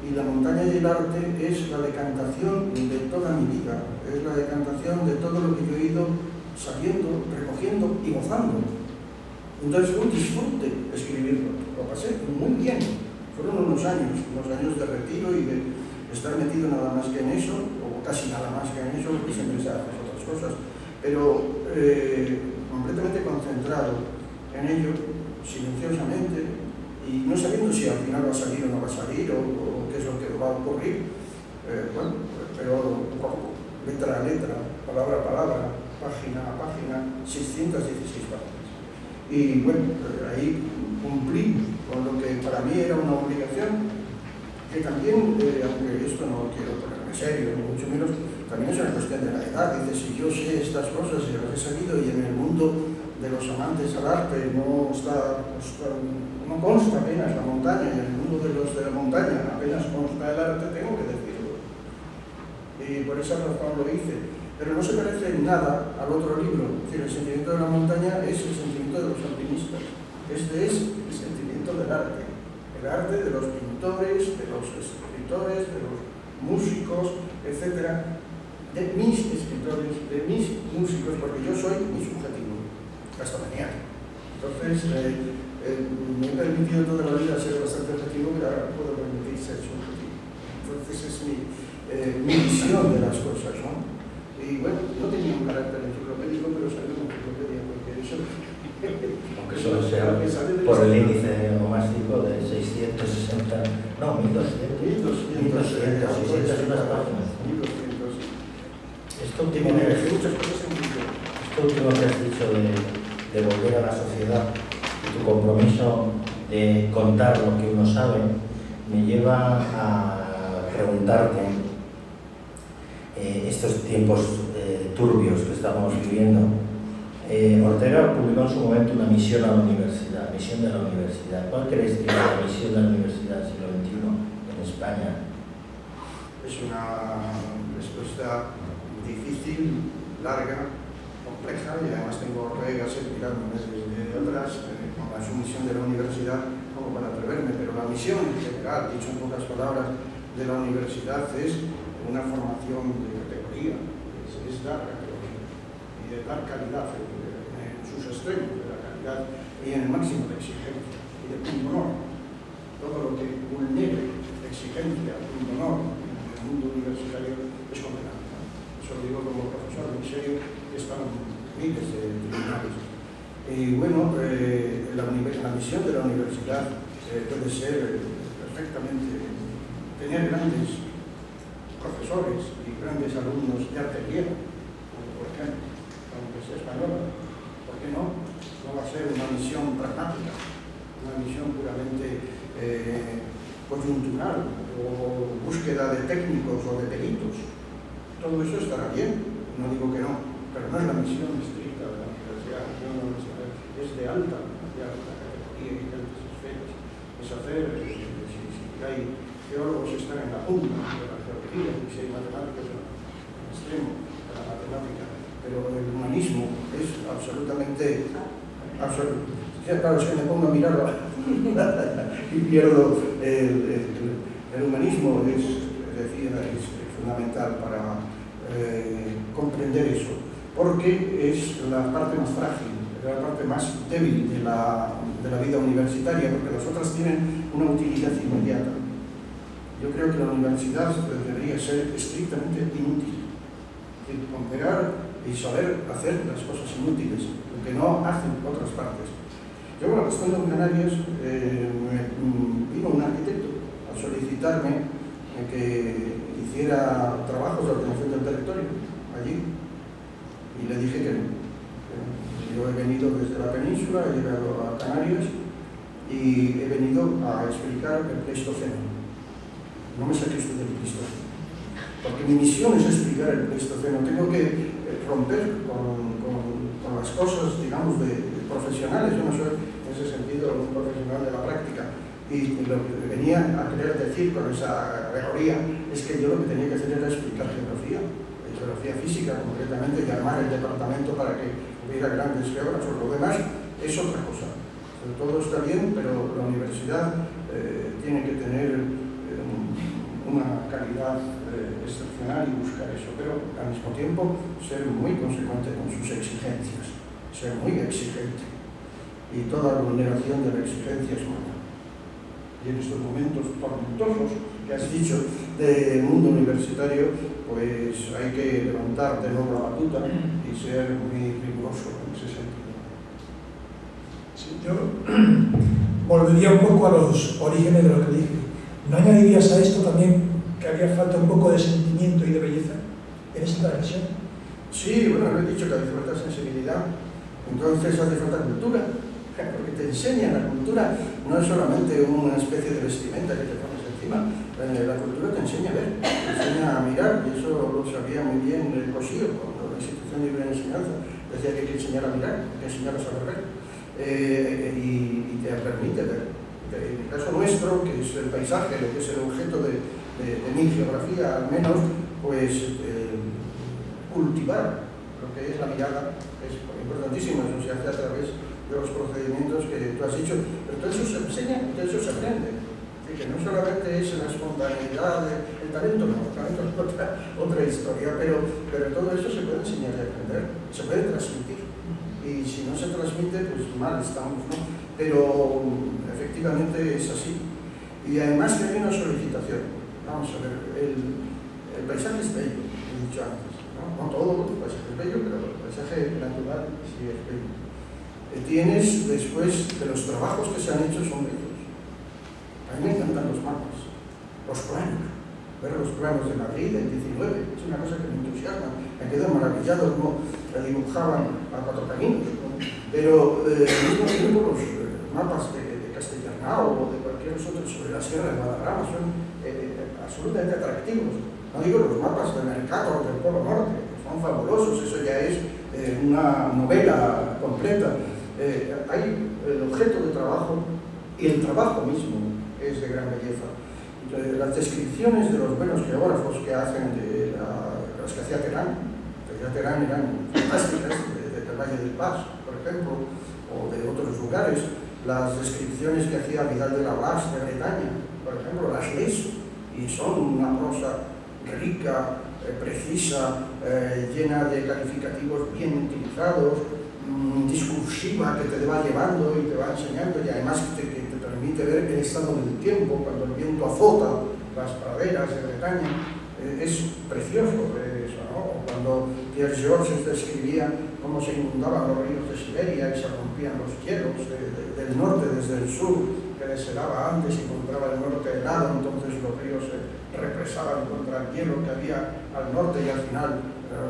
Y La montaña del arte es la decantación de toda mi vida, es la decantación de todo lo que yo he ido sabiendo, recogiendo y gozando. Entonces fue un disfrute escribirlo, lo pasé muy bien. Fueron unos años de retiro y de estar metido nada más que en eso, o casi nada más que en eso, porque siempre se hacen otras cosas, pero completamente concentrado en ello, silenciosamente, y no sabiendo si al final va a salir o no va a salir, o qué es lo que va a ocurrir. Bueno, pero letra a letra, palabra a palabra, página a página, 616 páginas. Y bueno, ahí cumplí con lo que para mí era una obligación, que también, aunque esto no quiero ponerme serio, ni mucho menos, también es una cuestión de la edad. Dice, si yo sé estas cosas y las he sabido, y en el mundo de los amantes al arte no consta apenas la montaña, y en el mundo de los de la montaña apenas consta el arte, tengo que decirlo. Y por esa razón lo hice. Pero no se parece en nada al otro libro. Es decir, el sentimiento de la montaña es el sentimiento de los alpinistas. Este es el sentimiento del arte. El arte de los pintores, de los escritores, de los músicos, etc. De mis escritores, de mis músicos, porque yo soy mi subjetivo. Hasta mañana. Entonces, me he permitido toda la vida ser bastante objetivo, pero ahora puedo permitir ser subjetivo. Entonces es mi visión de las cosas, ¿no? Y bueno, no tenía un carácter enciclopédico, pero salió una enciclopedia, porque eso... Aunque solo sea por el índice omástico de 660... No, 1200. 1200, 600 páginas. 1200. Esto último que has dicho de volver a la sociedad y tu compromiso de contar lo que uno sabe, me lleva a preguntarte, estos tiempos turbios que estamos viviendo, Ortega publicó en su momento una misión a la universidad, misión de la universidad. ¿Cuál crees que es la misión de la universidad del siglo XXI en España? Es una respuesta difícil, larga, compleja, y además tengo Ortega mirándome desde atrás con la sumisión de la universidad como para atreverme, pero la misión en general, dicho en pocas palabras, de la universidad es una formación de categoría, es dar categoría y de dar calidad en sus extremos de la calidad y en el máximo de exigencia y de punto honor. Todo lo que vulnere exigencia, punto honor en el mundo universitario es condenable. Eso lo digo como profesor muy serio, que están miles de tribunales. Y bueno, la misión de la universidad puede ser perfectamente tener grandes profesores y grandes alumnos de arte griego, por ejemplo, aunque sea española, ¿por qué no? No va a ser una misión pragmática, una misión puramente coyuntural o búsqueda de técnicos o de peritos. Todo eso estará bien, no digo que no, pero no es la misión estricta de la universidad, es de alta categoría y de altas esferas. Es hacer, si hay geólogos están en la punta de la geología, y si hay matemáticos en el extremo de la matemática, pero el humanismo es absolutamente absoluto. Ya, claro, es que me pongo a mirarlo y pierdo el humanismo, es fundamental para comprender eso, porque es la parte más frágil, la parte más débil de la vida universitaria, porque las otras tienen una utilidad inmediata. Yo creo que la universidad debería ser estrictamente inútil. Ponderar y saber hacer las cosas inútiles, lo que no hacen otras partes. Yo, cuando estando en Canarias, vino un arquitecto a solicitarme que hiciera trabajos de ordenación del territorio allí, y le dije que no. Yo he venido desde la península, he llegado a Canarias y he venido a explicar el Pleistoceno. No me saqué usted del Pleistoceno, porque mi misión es explicar el Pleistoceno. Tengo que romper con las cosas, digamos, de profesionales. Yo no soy, en ese sentido, un profesional de la práctica. Y lo que venía a querer decir con esa alegoría es que yo lo que tenía que hacer era explicar geografía física concretamente, y armar el departamento para que hubiera grandes geógrafos. Lo demás es otra cosa. Todo está bien, pero la universidad tiene que tener una calidad excepcional y buscar eso, pero al mismo tiempo ser muy consecuente con sus exigencias, ser muy exigente, y toda vulneración de la exigencia es mala. Y en estos momentos tormentosos que has dicho del mundo universitario, pues hay que levantar de nuevo la batuta y ser muy riguroso en ese sentido. Sí, yo volvería un poco a los orígenes de lo que dije. ¿No añadirías a esto también que haría falta un poco de sentimiento y de belleza en esta transmisión? Sí, bueno, lo he dicho, que hace falta sensibilidad. Entonces hace falta cultura, porque te enseña. La cultura no es solamente una especie de vestimenta que te pones encima. La cultura te enseña a ver, te enseña a mirar, y eso lo sabía muy bien el Cosío, cuando la Institución de Libre Enseñanza decía que hay que enseñar a mirar, hay que enseñar a saber ver, y te permite ver. En el caso nuestro, que es el paisaje, lo que es el objeto de mi geografía, al menos, pues cultivar lo que es la mirada es importantísimo. Eso se hace a través de los procedimientos que tú has dicho, pero todo eso se enseña y todo eso se aprende. Que no solamente es la espontaneidad, el talento, no, el talento es otra historia, pero todo eso se puede enseñar y aprender, se puede transmitir, y si no se transmite, pues mal estamos, ¿no? Pero efectivamente es así. Y además que hay una solicitación. Vamos a ver, el paisaje es bello, he dicho antes, no todo el paisaje es bello, pero el paisaje natural sí es bello. Tienes, después de los trabajos que se han hecho, son bellos. A mí me encantan los mapas, los planos, ver los planos de Madrid del 19, es una cosa que me entusiasma. Me quedo maravillado cómo dibujaban a Cuatro Caminos, ¿no? Pero al mismo tiempo los mapas de Castellarnau o de cualquier otro sobre la Sierra de Guadarrama son absolutamente atractivos. No digo los mapas del Mercado o del Polo Norte, que son fabulosos, eso ya es una novela completa. Hay el objeto de trabajo y el trabajo mismo es de gran belleza. Entonces, las descripciones de los buenos geógrafos que hacen de las que hacía Terán eran fantásticas, del Valle del Paz, por ejemplo, o de otros lugares. Las descripciones que hacía Vidal de la Blas de Bretaña, por ejemplo, las lees, y son una prosa rica, precisa, llena de calificativos bien utilizados, discursiva, que te va llevando y te va enseñando, y además que te permite ver el estado del tiempo cuando el viento azota las praderas de Bretaña. Es precioso eso, ¿no? Cuando Pierre Georges describía cómo se inundaban los ríos de Siberia y se rompían los hielos del norte desde el sur, que deshelaba antes y encontraba el norte helado, entonces los ríos se represaban contra el hielo que había al norte y al final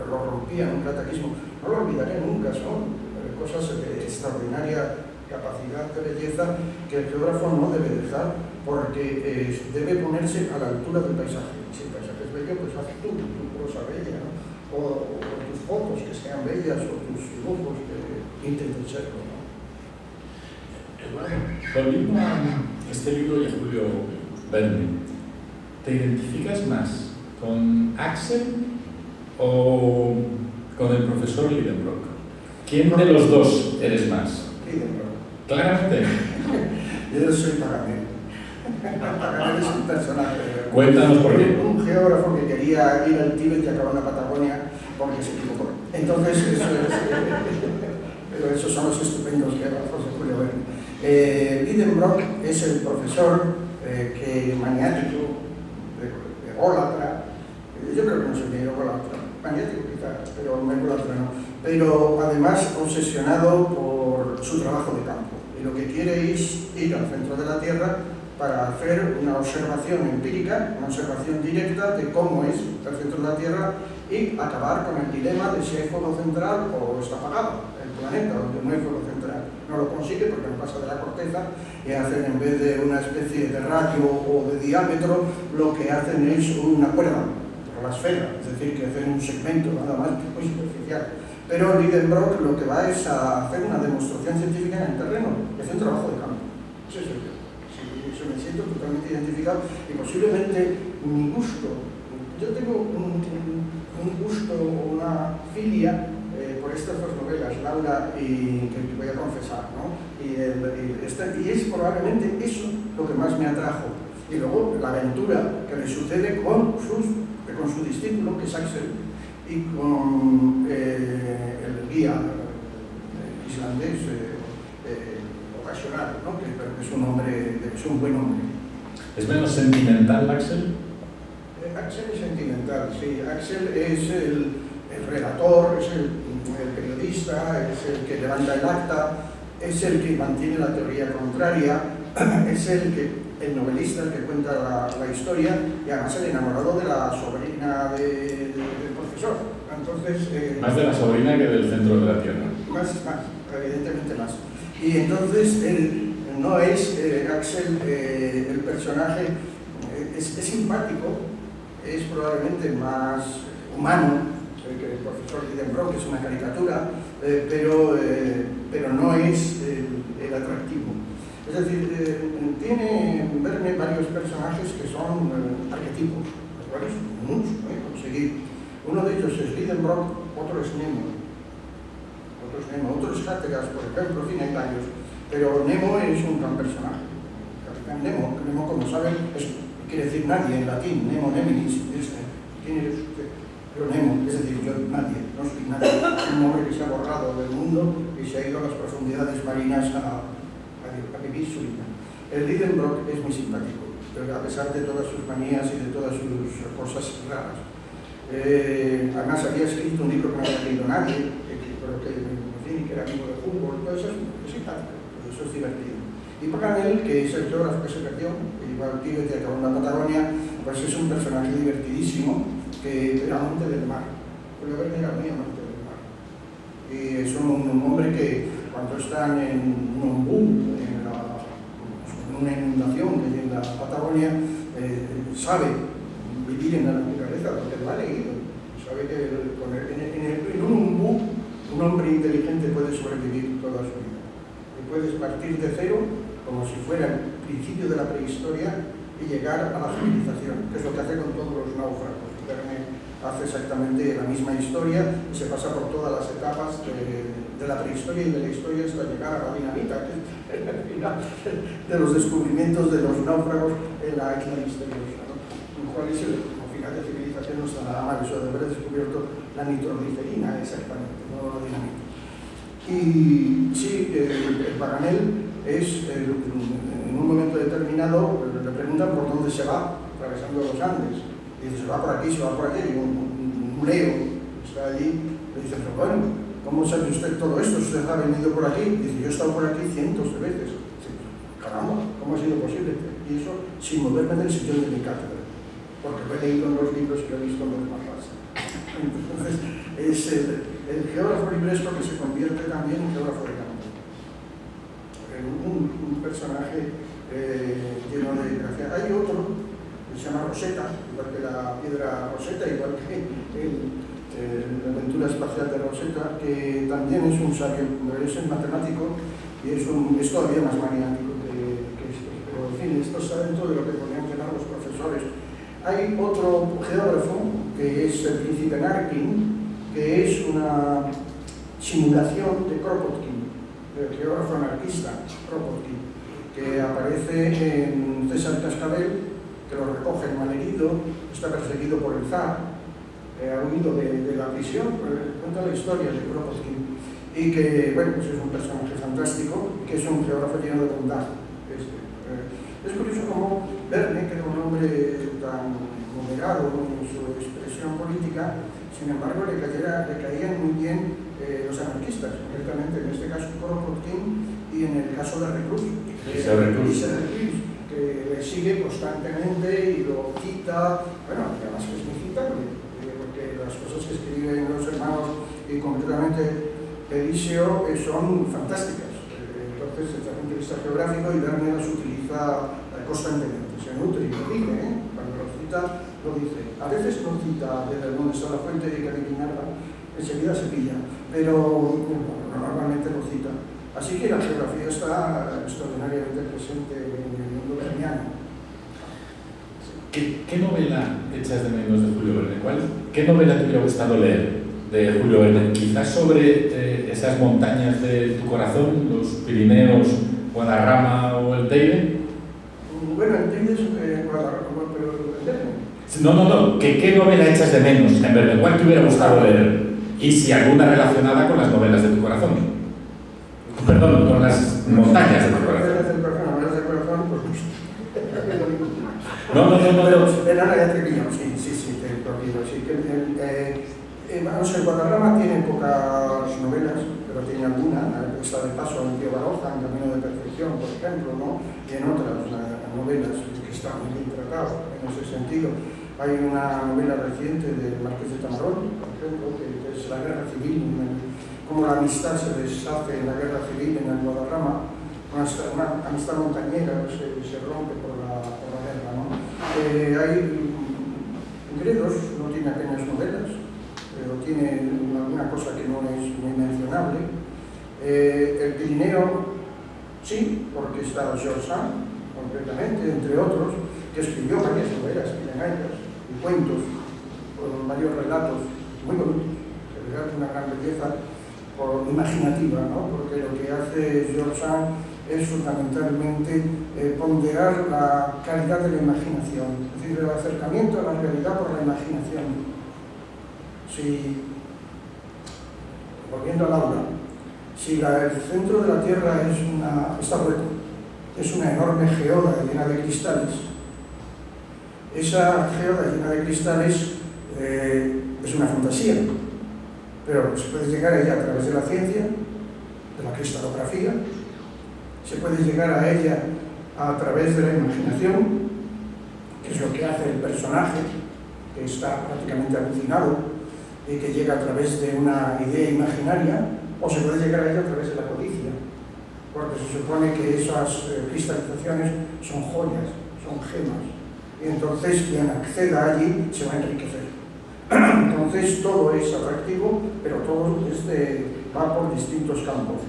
lo rompían, un cataclismo. No lo olvidaré nunca, son cosas de extraordinaria capacidad de belleza que el geógrafo no debe dejar, porque debe ponerse a la altura del paisaje. Si el paisaje es bello, pues haz tu prosa bella, ¿no? O tus fotos que sean bellas, o tus dibujos que intenten serlo, ¿no? Volviendo a este libro y a Julio Verne, ¿te identificas más con Axel o con el profesor Lidenbrock? ¿Quién de los dos eres más? Lidenbrock. Claramente. Yo soy Paganel. Paganel es un personaje. Cuéntanos por qué. Un geógrafo que quería ir al Tíbet y acabar en la Patagonia porque se equivocó. Entonces, eso es. Pero esos son los estupendos geógrafos de Julio Verne. Lidenbrock es el profesor que maniático, ególatra. Yo creo que no soy ególatra. maniático quizás, pero no. Pero además obsesionado por su trabajo de campo. Y lo que quiere es ir al centro de la Tierra para hacer una observación empírica, una observación directa de cómo es el centro de la Tierra y acabar con el dilema de si hay fuego central o está apagado el planeta, donde no hay fuego central. No lo consigue porque no pasa de la corteza y hacen, en vez de una especie de radio o de diámetro, lo que hacen es una cuerda, la esfera, es decir, que hacen un segmento nada más muy superficial. Pero Lidenbrock lo que va es a hacer una demostración científica en el terreno, es un trabajo de campo. Eso me siento totalmente identificado y posiblemente mi gusto, yo tengo un gusto o una filia por estas dos novelas, Laura y que voy a confesar, ¿no? Y es probablemente eso lo que más me atrajo. Y luego la aventura que le sucede con su discípulo, que es Axel, y con el guía islandés ocasional, ¿no? Que es un buen hombre. ¿Es menos sentimental, Axel? Axel es sentimental, sí. Axel es el relator, es el periodista, es el que levanta el acta, es el que mantiene la teoría contraria, es el novelista, el que cuenta la historia, y además el enamorado de la sobrina del profesor. Entonces, más de la sobrina que del centro de la Tierra. Más, evidentemente más. Y entonces no es Axel el personaje, es simpático, es probablemente más humano que el profesor Lidenbrock, que es una caricatura, pero no es el atractivo. Es decir, tiene Verne varios personajes que son arquetipos, los cuales muchos conseguir. Uno de ellos es Lidenbrock, otro es Nemo. Otro es Hatteras, por ejemplo, en fin, hay varios. Pero Nemo es un gran personaje. Capitán Nemo, como saben, quiere decir nadie en latín, Nemo neminis, ¿quién eres usted? Yo Nemo, es decir, yo nadie, no soy nadie, un hombre que se ha borrado del mundo y se ha ido a las profundidades marinas a vivir su vida. El Lidenbrock es muy simpático, pero a pesar de todas sus manías y de todas sus cosas raras. Además había escrito un libro que no había leído nadie, pero que era amigo de fútbol, todo eso es simpático, eso es divertido. Y Paganel, que es el geógrafo que se perdió, que iba al Tíbet y acabó en la Patagonia, pues es un personaje divertidísimo que era amante del mar. Julio Verne era muy amante del mar. Y es un hombre que cuando están en un ombú, en una inundación que hay en la Patagonia, sabe vivir en la naturaleza, porque lo ha leído. Sabe que en un ombú un hombre inteligente puede sobrevivir toda su vida. Y puedes partir de cero, como si fuera el principio de la prehistoria, y llegar a la civilización, que es lo que hace con todos los náufragos. Verne hace exactamente la misma historia y se pasa por todas las etapas de la prehistoria y de la historia hasta llegar a la dinamita, que es el final de los descubrimientos de los náufragos en la isla misteriosa, ¿no? ¿Cuál es el final de civilización? No está nada mal, eso de haber descubierto la nitroglicerina, exactamente, no la dinamita. Y sí, el Paganel es, en un momento determinado, le preguntan por dónde se va, atravesando los Andes. Y dice, se va por aquí, se va por allí. Y un Leo está allí, le dice, pero bueno, ¿cómo sabe usted todo esto? ¿Usted ha venido por aquí? Y dice, yo he estado por aquí cientos de veces. Dice, caramba, ¿cómo ha sido posible? Y eso sin moverme del sillón de mi cátedra, porque lo he leído en los libros y lo he visto en los mapas. Entonces, es el geógrafo libresco que se convierte también en geógrafo de campo. Un personaje lleno de gracia. Hay otro que se llama Rosetta, igual que la piedra Rosetta, igual que la aventura espacial de Rosetta, que también es un sabio, es un matemático y es todavía más maniático que esto. Pero en fin, esto está dentro de lo que podrían llamar los profesores. Hay otro geógrafo que es el príncipe Narkin, que es una simulación de Kropotkin, del geógrafo anarquista Kropotkin, que aparece en César Cascabel, que lo recoge malherido, está perseguido por el zar, ha huido de la prisión, cuenta la historia de Kropotkin, y que, bueno, pues es un personaje fantástico, que es un geógrafo lleno de bondad. Es curioso cómo Verne, que era un hombre tan moderado en su expresión política, Sin embargo, le caían muy bien los anarquistas, concretamente en este caso Kropotkin y en el caso de Reclus, que le sigue constantemente y lo cita, bueno, además que es muy citable, porque las cosas que escriben los hermanos y concretamente Eliseo son fantásticas. Entonces, desde el punto de vista geográfico, Hibernia las utiliza constantemente, se nutre y lo dice, cuando lo cita, lo dice. A veces no cita desde dónde está la fuente y hay que adivinarla, enseguida se pilla, pero normalmente lo cita. Así que la geografía está extraordinariamente presente en el mundo berniano. ¿Qué novela echas de menos de Julio Verne? ¿Qué novela te hubiera gustado leer de Julio Verne? Quizás sobre esas montañas de tu corazón, los Pirineos, Guadarrama o el Teide. Bueno, el Teide es Guadarrama, pero el Verne. No. ¿Qué novela echas de menos en Verne? ¿Cuál te hubiera gustado leer? Y si alguna relacionada con las novelas de tu corazón. Perdón, con las montañas de tu corazón. Novelas del corazón, pues No. Era ya Treviño, sí, te lo pido. Sí, vamos, el Guadarrama tiene pocas novelas, pero tiene alguna. Está de paso en Tío Baroja, en Camino de Perfección, por ejemplo, ¿no? Y en otras novelas que están muy bien tratadas en ese sentido. Hay una novela reciente del Marqués de Tamarón, por ejemplo, que es la guerra civil, cómo la amistad se deshace en la guerra civil en el Guadarrama, una amistad montañera se rompe por la guerra, ¿no? Gredos no tiene apenas novelas, pero tiene alguna cosa que no es muy mencionable. El Pirineo, sí, porque está George Sand, concretamente, entre otros, que escribió varias novelas pirenaicas y cuentos, con varios relatos muy bonitos, que le dan una gran belleza imaginativa, ¿no? Porque lo que hace George Sand es fundamentalmente ponderar la calidad de la imaginación, es decir, el acercamiento a la realidad por la imaginación. Volviendo al aula, si el centro de la Tierra está hueco, es una enorme geoda llena de cristales, esa geoda llena de cristales es una fantasía, pero se puede llegar a ella a través de la ciencia, de la cristalografía, se puede llegar a ella a través de la imaginación, que es lo que hace el personaje, que está prácticamente alucinado y que llega a través de una idea imaginaria, o se puede llegar a ella a través de la codicia, porque se supone que esas cristalizaciones son joyas, son gemas, y entonces quien acceda allí se va a enriquecer. Entonces todo es atractivo, pero todo va por distintos campos.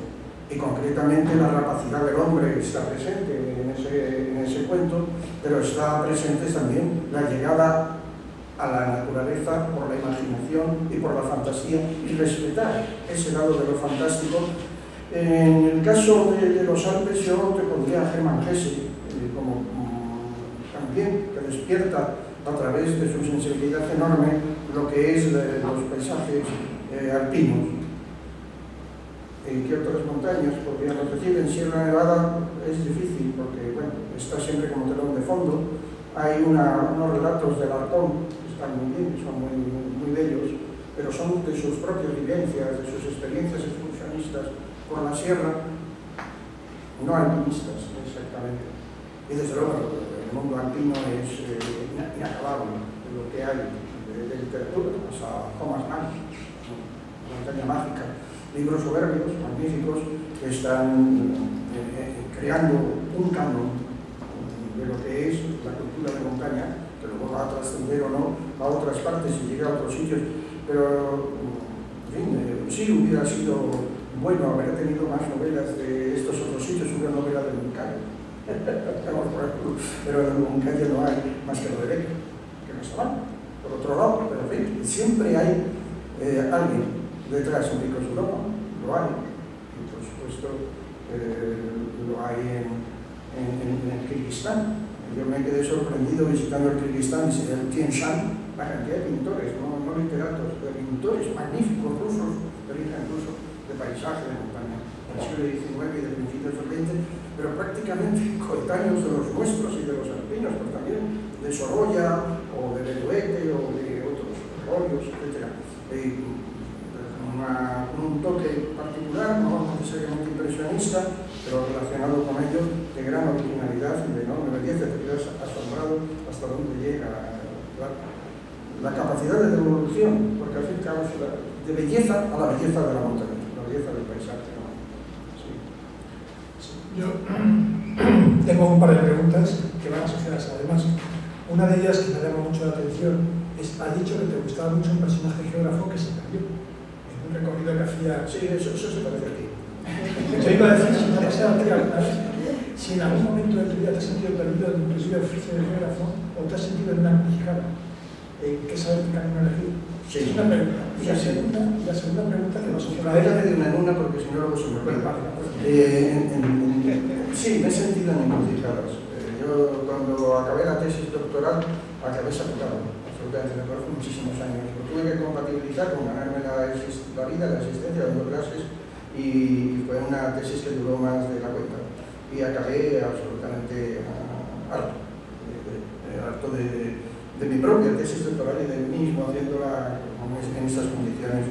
Y concretamente la rapacidad del hombre está presente en ese cuento, pero está presente también la llegada a la naturaleza por la imaginación y por la fantasía, y respetar ese lado de lo fantástico. En el caso de los Alpes, yo te pondría a Hermann Hesse, como también que despierta a través de su sensibilidad enorme lo que es los paisajes alpinos. ¿Qué otras montañas podríamos decir? En Sierra Nevada es difícil porque, bueno, está siempre como telón de fondo. Hay unos relatos del Alarcón que están muy bien, son muy bellos, pero son de sus propias vivencias, de sus experiencias excursionistas por la sierra, no alpinistas exactamente. Y desde luego el mundo alpino es inacabable de lo que hay de literatura, hasta Thomas Mann, La montaña mágica, libros soberbios, magníficos, que están creando un canon de lo que es la cultura de montaña, que luego va a trascender o no a otras partes y llega a otros sitios, pero en fin, sí hubiera sido bueno haber tenido más novelas de estos otros sitios, una novela de Moncayo, pero en Moncayo no hay más que lo de Becker, que no está mal, por otro lado, pero en fin, siempre hay alguien detrás en Picos de Europa, lo hay, y por supuesto lo hay en el Kirguistán. Yo me quedé sorprendido visitando el Kirguistán y el Tien Shan, la cantidad de pintores, no literatos, de pintores magníficos rusos, de origen ruso, de paisaje, de montaña, del siglo XIX y de principios del XX, pero prácticamente coetáneos de los nuestros y de los alpinos, pero también de Sorolla o de Beruete o de otros óleos, etc. Con un toque particular, no necesariamente impresionista, pero relacionado con ello, de gran originalidad y de enorme belleza. Te quedas asombrado hasta dónde llega la capacidad de devolución, porque al fin y al cabo de belleza a la belleza de la montaña, la belleza del paisaje, ¿no? Sí. Yo tengo un par de preguntas que van asociadas. Además, una de ellas que me llama mucho la atención es: has dicho que te gustaba mucho un personaje geógrafo que se perdió en un recorrido que hacía. Sí, eso se parece aquí. Yo iba a decir, si no sea si en algún momento de tu vida te has sentido perdido en tu oficio de geógrafo o te has sentido en una encrucijada, ¿qué sabes qué camino elegir? Sí. Es una pregunta. Y la segunda pregunta que nos A ver, de una en una, porque si no luego se me olvida. Sí, me he sentido en encrucijadas. Yo cuando acabé la tesis doctoral, acabé saturado, absolutamente, me parece muchísimos años. Lo tuve que compatibilizar con ganarme la vida, la existencia, dando clases, y fue una tesis que duró más de la cuenta. Y acabé absolutamente harto de mi propia tesis doctoral y de mí mismo haciéndola en estas condiciones.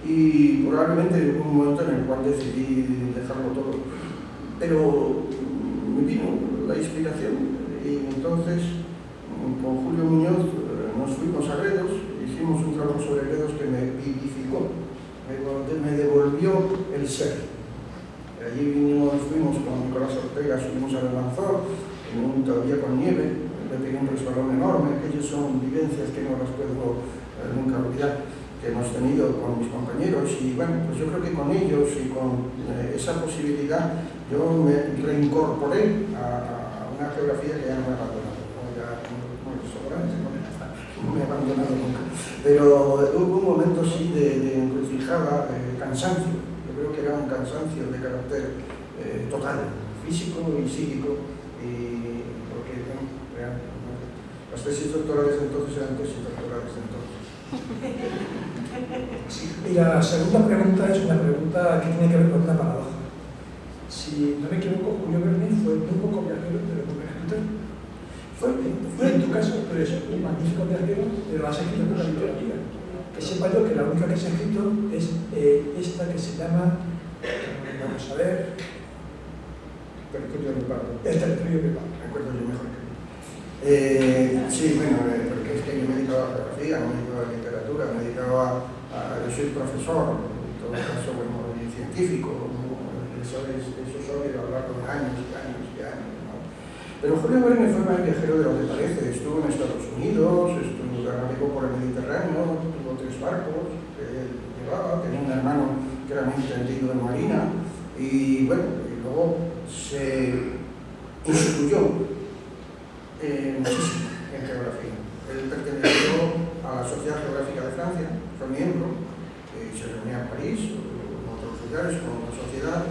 Y probablemente hubo un momento en el cual decidí dejarlo todo. Pero me vino la inspiración y entonces con Julio Muñoz nos fuimos a Gredos, hicimos un trabajo sobre Gredos que me vivificó, me devolvió el ser. Allí fuimos con Nicolás Ortega, subimos al Lanzor, todavía con nieve, me pegué un resbalón enorme. Aquellas son vivencias que no las puedo nunca olvidar, que hemos tenido con mis compañeros, y bueno, pues yo creo que con ellos y con esa posibilidad yo me reincorporé a una geografía que ya no me ha abandonado, no me ha abandonado nunca, pero hubo un momento sí de encrucijada, cansancio. Yo creo que era un cansancio de carácter total, físico y psíquico, y porque las tesis doctorales de entonces eran tesis doctorales de entonces. Y la segunda pregunta es una pregunta que tiene que ver con una paradoja. Si no me equivoco, Julio Verne fue muy poco viajero, pero muy buen escritor. Fue en tu caso, tú eres un magnífico viajero, pero has escrito con la literatura. Que sepa yo que la única que se ha escrito es esta que se llama, vamos a ver, Territorio de Pardo. El Territorio de Pardo. Me acuerdo yo mejor que sí, bueno, porque es que yo me dedicaba a geografía, no me dedicaba a literatura, me dedicaba yo soy profesor, en todo caso, bueno, científico, eso suele hablar con años y años y años, ¿no? Pero Julio Verne fue más viajero de lo que parece. Estuvo en Estados Unidos, navegó por el Mediterráneo, tuvo 3 barcos que él llevaba, tenía un hermano que era muy entendido en marina, y bueno, y luego se instruyó muchísimo en geografía. Él perteneció a la Sociedad Geográfica de Francia, fue miembro, se reunía en París o en otros lugares con la sociedad.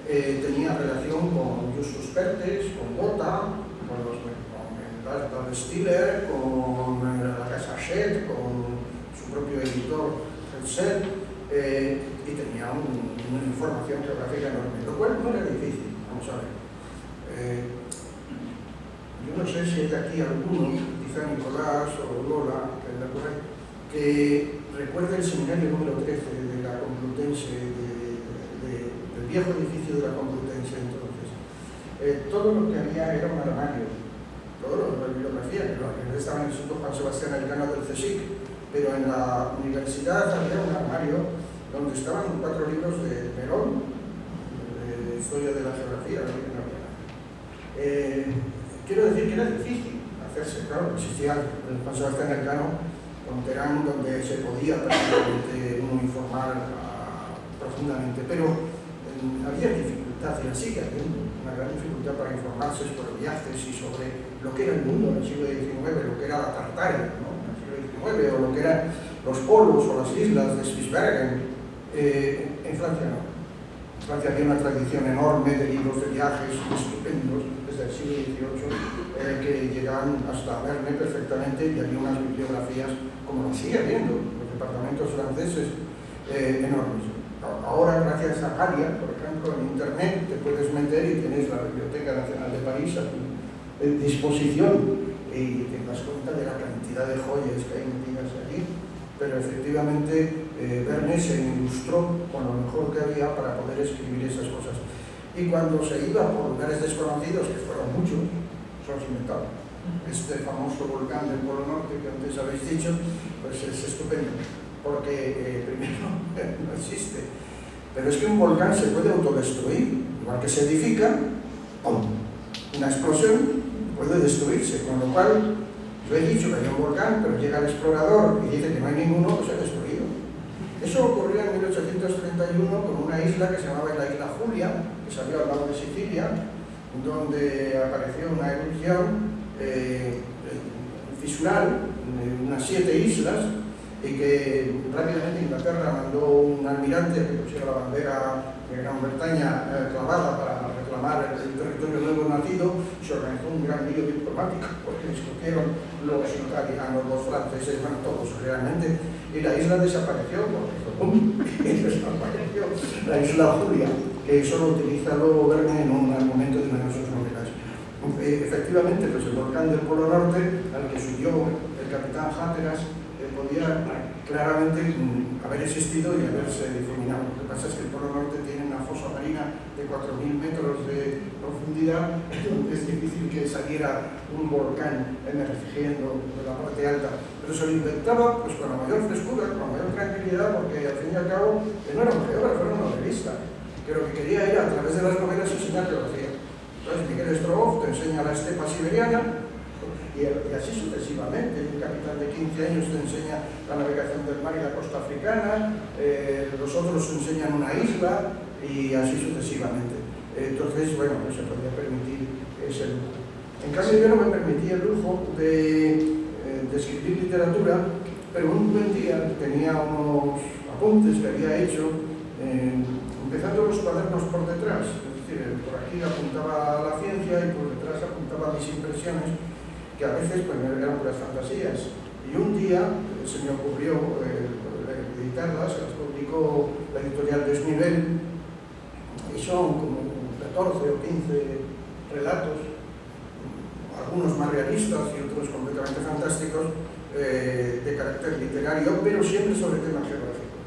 Tenía relación con Justus Perthes, con Gotha, con el Stiller, con la Casa Chet, con su propio editor Hetzel, y tenía una información geográfica enorme, lo cual no era difícil. Vamos a ver. Yo no sé si hay aquí alguno, quizá Nicolás o Lola, que anda por ahí, que recuerde el seminario número 13 de la Complutense, del viejo edificio de la Complutense entonces. Todo lo que había era un armario, todo lo de la bibliografía, que estaba en el Instituto Juan Sebastián Elcano del CSIC, pero en la universidad había un armario donde estaban 4 libros de Nerón, de Historia de la Geografía, quiero decir que era difícil hacerse, claro, existía el Juan Sebastián Elcano con Terán, donde se podía prácticamente uno informar profundamente, pero había dificultad, y así que había una gran dificultad para informarse sobre viajes y sobre lo que era el mundo en el siglo XIX, lo que era la Tartaria, ¿no?, en el siglo XIX, o lo que eran los polos o las islas de Spitsbergen. En Francia no. En Francia había una tradición enorme de libros de viajes estupendos desde el siglo XVIII que llegaban hasta Verne perfectamente, y había unas bibliografías, como lo sigue habiendo, los departamentos franceses enormes. Ahora, gracias a Galia, por ejemplo, en Internet te puedes meter y tienes la Biblioteca Nacional de París a tu disposición y te das cuenta de la cantidad de joyas que hay metidas allí. pero efectivamente Verne se ilustró con lo mejor que había para poder escribir esas cosas. Y cuando se iba por lugares desconocidos, que fueron muchos, solo se inventaba. Este famoso volcán del Polo Norte que antes habéis dicho, pues es estupendo, porque primero no existe. Pero es que un volcán se puede autodestruir, igual que se edifica, ¡pum! Una explosión puede destruirse, con lo cual yo he dicho que había un volcán, pero llega el explorador y dice que no hay ninguno, pues se ha destruido. Eso ocurrió en 1831 con una isla que se llamaba la isla Julia, que salió al lado de Sicilia, donde apareció una erupción fisural de unas 7 islas, y que rápidamente Inglaterra mandó un almirante que pusiera la bandera de Gran Bretaña clavada para reclamar el territorio nuevo nacido. Se organizó un gran lío diplomático porque discutieron los italianos, los franceses, bueno, todos realmente, y la isla desapareció porque ¡pum! Desapareció la isla Julia, que solo utiliza luego Verne en un argumento de una de sus novelas. Efectivamente, pues el volcán del Polo Norte, al que subió el capitán Hatteras, podía claramente haber existido y haberse difuminado. Lo que pasa es que el Polo Norte tiene una fosa marina de 4.000 metros de profundidad, donde es difícil que saliera un volcán emergiendo de la parte alta. Pero se lo inventaba pues, con la mayor frescura, con la mayor tranquilidad, porque al fin y al cabo no era un geógrafo, era un novelista, que lo que quería era, a través de las novelas, enseñar geografía. Entonces Miguel Strogoff te enseña la estepa siberiana, y así sucesivamente. Un capitán de 15 años te enseña la navegación del mar y la costa africana, los otros te enseñan una isla, y así sucesivamente. Entonces, bueno, pues se podía permitir ese lujo. En cambio, yo no me permití el lujo de escribir literatura, pero un buen día tenía unos apuntes que había hecho, empezando los cuadernos por detrás, es decir, por aquí apuntaba a la ciencia y por detrás apuntaba mis impresiones, que a veces pues, eran puras fantasías. Y un día se me ocurrió editarlas, se las publicó la editorial Desnivel, y son como 14 o 15 relatos, algunos más realistas y otros completamente fantásticos, de carácter literario, pero siempre sobre temas geográficos.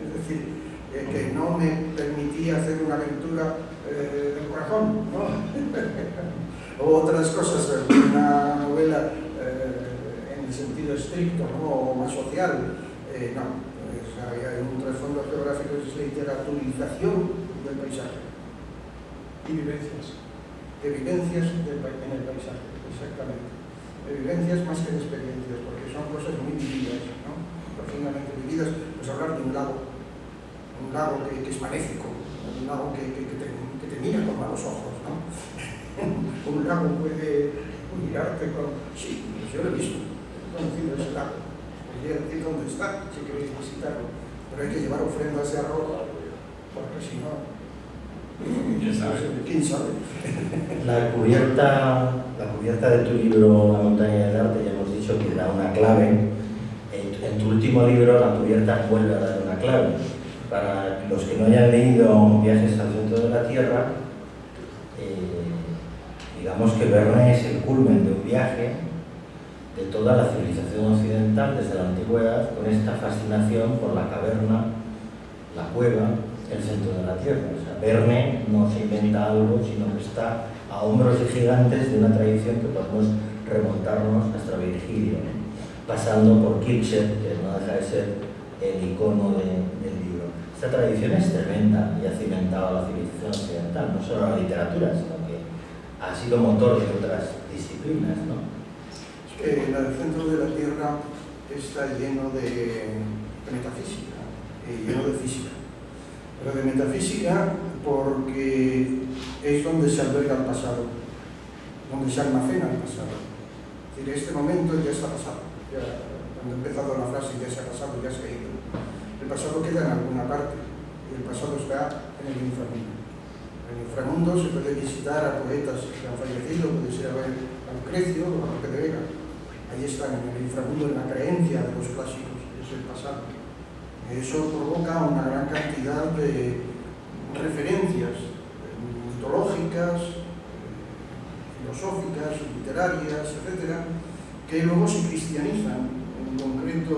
Es decir, que no me permitía hacer una aventura del corazón, ¿no? O otras cosas, una novela en el sentido estricto, ¿no? O más social, no. Hay un trasfondo geográfico, es la literaturización del paisaje. Y vivencias. De vivencias en el paisaje, exactamente. De vivencias más que de experiencias, porque son cosas muy vividas, ¿no? Profundamente vividas. Pues hablar de un lago que es maléfico, un lago que te mira con malos ojos, ¿no? Un lago puede mirarte con... Sí, pues yo lo he visto, he conocido ese lago. Podría decir dónde está, si queréis visitarlo. Pero hay que llevar ofrenda a ese arroz, porque si no... ¿Quién sabe? La cubierta de tu libro La montaña del arte, ya hemos dicho que da una clave. En tu último libro, la cubierta vuelve a dar una clave. Para los que no hayan leído Viajes al centro de la Tierra, digamos que Verne es el culmen de un viaje de toda la civilización occidental desde la antigüedad, con esta fascinación por la caverna, la cueva, el centro de la Tierra. O sea, Verne no se inventa algo, sino que está a hombros de gigantes de una tradición que podemos remontarnos hasta Virgilio, ¿no? Pasando por Kircher, que no deja de ser el icono del libro. Esta tradición es tremenda y ha cimentado la civilización occidental, no solo la literatura, sino que ha sido motor de otras disciplinas, ¿no? Es que el centro de la Tierra está lleno de metafísica y lleno de física. Pero de metafísica porque es donde se alberga el pasado, donde se almacena el pasado. Es decir, este momento ya está pasado. Ya, cuando he empezado la frase ya se ha pasado, ya se ha ido. El pasado queda en alguna parte y el pasado está en el inframundo. En el inframundo se puede visitar a poetas que han fallecido, puede ser a ver a Lucrecio o a Lope de Vega. Ahí están, en el inframundo, en la creencia de los clásicos, es el pasado. Eso provoca una gran cantidad de referencias mitológicas, filosóficas, literarias, etcétera, que luego se cristianizan en concreto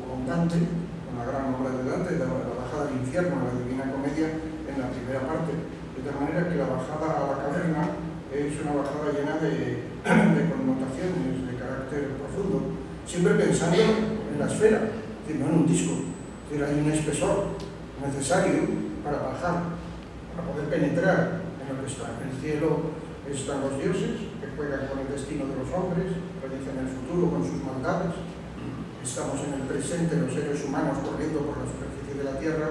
con Dante, con la gran obra de Dante, la bajada al infierno, la Divina Comedia, en la primera parte, de tal manera que la bajada a la caverna es una bajada llena de connotaciones de carácter profundo, siempre pensando en la esfera, es decir, no en un disco, es decir, hay un espesor necesario para bajar, para poder penetrar en lo que está. En el cielo están los dioses que juegan con el destino de los hombres, predicen el futuro con sus maldades. Estamos en el presente, los seres humanos corriendo por la superficie de la tierra,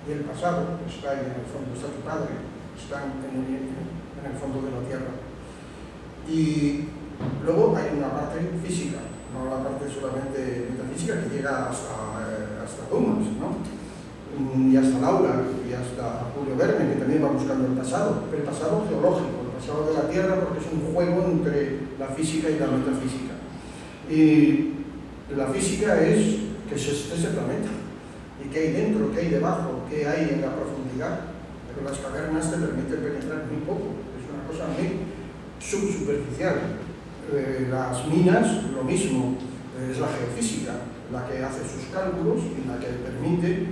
y el pasado está ahí en el fondo, está tu padre, están en el fondo de la tierra. Y luego hay una parte física, no la parte solamente metafísica que llega hasta Dumas, ¿no? Y hasta Laura, y hasta Julio Verne, que también va buscando el pasado, pero el pasado geológico, el pasado de la Tierra, porque es un juego entre la física y la metafísica. Y la física es que es ese planeta, y qué hay dentro, qué hay debajo, qué hay en la profundidad, pero las cavernas te permiten penetrar muy poco, es una cosa muy subsuperficial. Las minas, lo mismo, es la geofísica la que hace sus cálculos y la que permite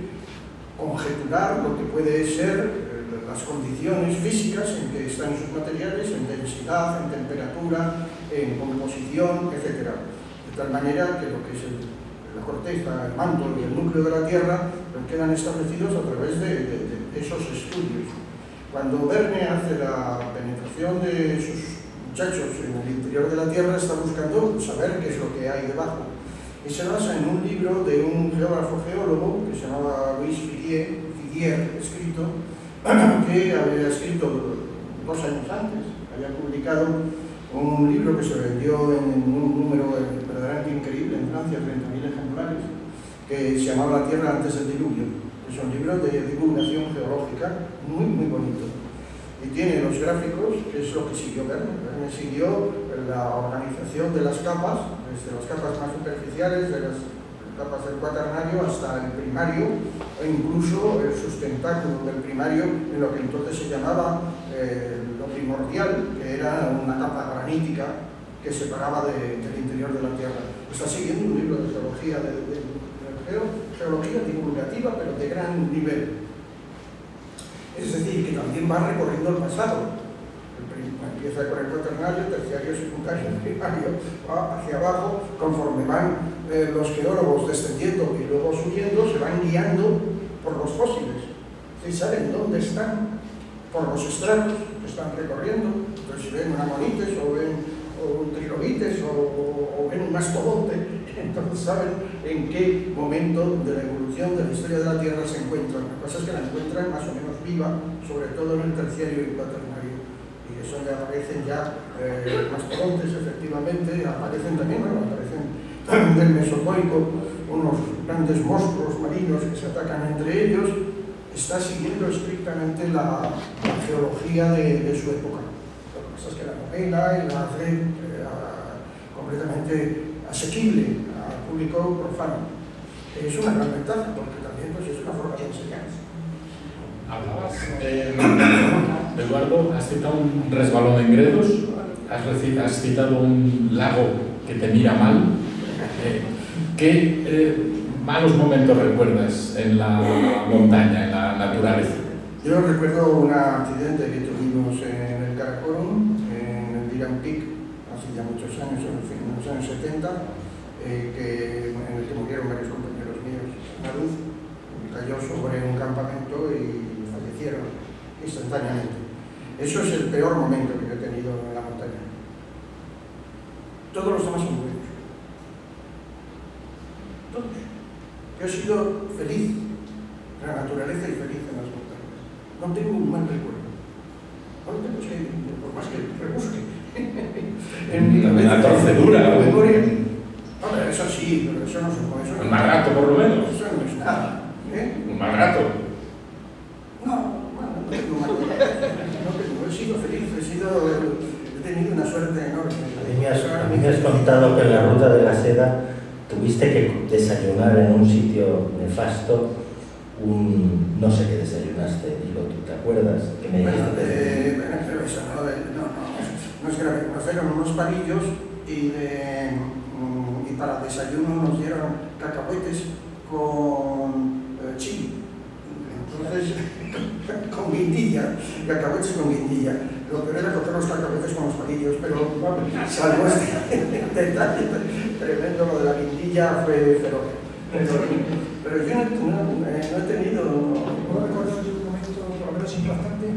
conjeturar lo que puede ser las condiciones físicas en que están sus materiales, en densidad, en temperatura, en composición, etc. De tal manera que lo que es la corteza, el manto y el núcleo de la Tierra quedan establecidos a través de esos estudios. Cuando Verne hace la penetración de sus muchachos en el interior de la Tierra, está buscando saber qué es lo que hay debajo. Y se basa en un libro de un geógrafo geólogo que se llamaba Louis Fidier, que había escrito 2 años antes, había publicado un libro que se vendió en un número verdaderamente increíble en Francia, 30.000 ejemplares, que se llamaba La Tierra antes del diluvio. Es un libro de divulgación geológica muy, muy bonito. Y tiene los gráficos, que es lo que siguió Verne. Verne siguió la organización de las capas, desde las capas más superficiales, de las capas del cuaternario hasta el primario, e incluso el sustentáculo del primario, en lo que entonces se llamaba lo primordial, que era una capa granítica que separaba del interior de la Tierra. Está siguiendo un libro de geología, geología divulgativa, pero de gran nivel. Es decir, que también va recorriendo el pasado. Empieza con el cuaternario, terciario, secundario, primario, va hacia abajo, conforme van los geólogos descendiendo y luego subiendo, se van guiando por los fósiles. ¿Sí? Saben dónde están, por los estratos que están recorriendo. Entonces, si ven un amonites o ven un trilobites o ven un mastodonte, entonces saben en qué momento de la evolución de la historia de la Tierra se encuentran. La cosa es que la encuentran más o menos viva, sobre todo en el terciario y cuaternario. Y eso le aparecen ya mastodontes, efectivamente, aparecen también, bueno, aparecen del Mesozoico unos grandes monstruos marinos que se atacan entre ellos. Está siguiendo estrictamente la geología de su época. Lo que pasa es que la novela y la hace completamente asequible al público profano. Es una gran ventaja, porque también pues, es una forma de enseñar. Hablabas, Eduardo, has citado un resbalón en Gredos, has citado un lago que te mira mal. ¿Qué malos momentos recuerdas en la montaña, en la naturaleza? Yo recuerdo un accidente que tuvimos en el Karakorum, en el Diran Peak, hace ya muchos años, en los años 70, en el que murieron varios compañeros míos. Una luz cayó sobre un campamento y fallecieron instantáneamente. Eso es el peor momento que yo he tenido en la montaña. Todos los demás son buenos. Todos. Yo he sido feliz en la naturaleza y feliz en las montañas. No tengo un mal recuerdo. No lo tengo, por más que rebusque. También la torcedura. Memoria. No, pero eso sí, pero eso no es un... Un mal rato, por lo menos. Eso no es nada. Un mal rato. No tengo mal rato. He sido feliz, he tenido una suerte enorme. A mí me has contado que en la ruta de la seda tuviste que desayunar en un sitio nefasto, no sé qué desayunaste, digo, ¿tú te acuerdas? Que me dijiste pero eso no es grave. Nos dieron unos palillos y para el desayuno nos dieron cacahuetes con chili. Entonces, con guindilla, cacahuetes con guindilla. Lo peor era coger los cacahuetes con los palillos, pero bueno, salvo este detalle tremendo, lo de la guindilla fue feroz. Pero yo no he tenido... ¿Puedo recordar un momento por lo menos impactante?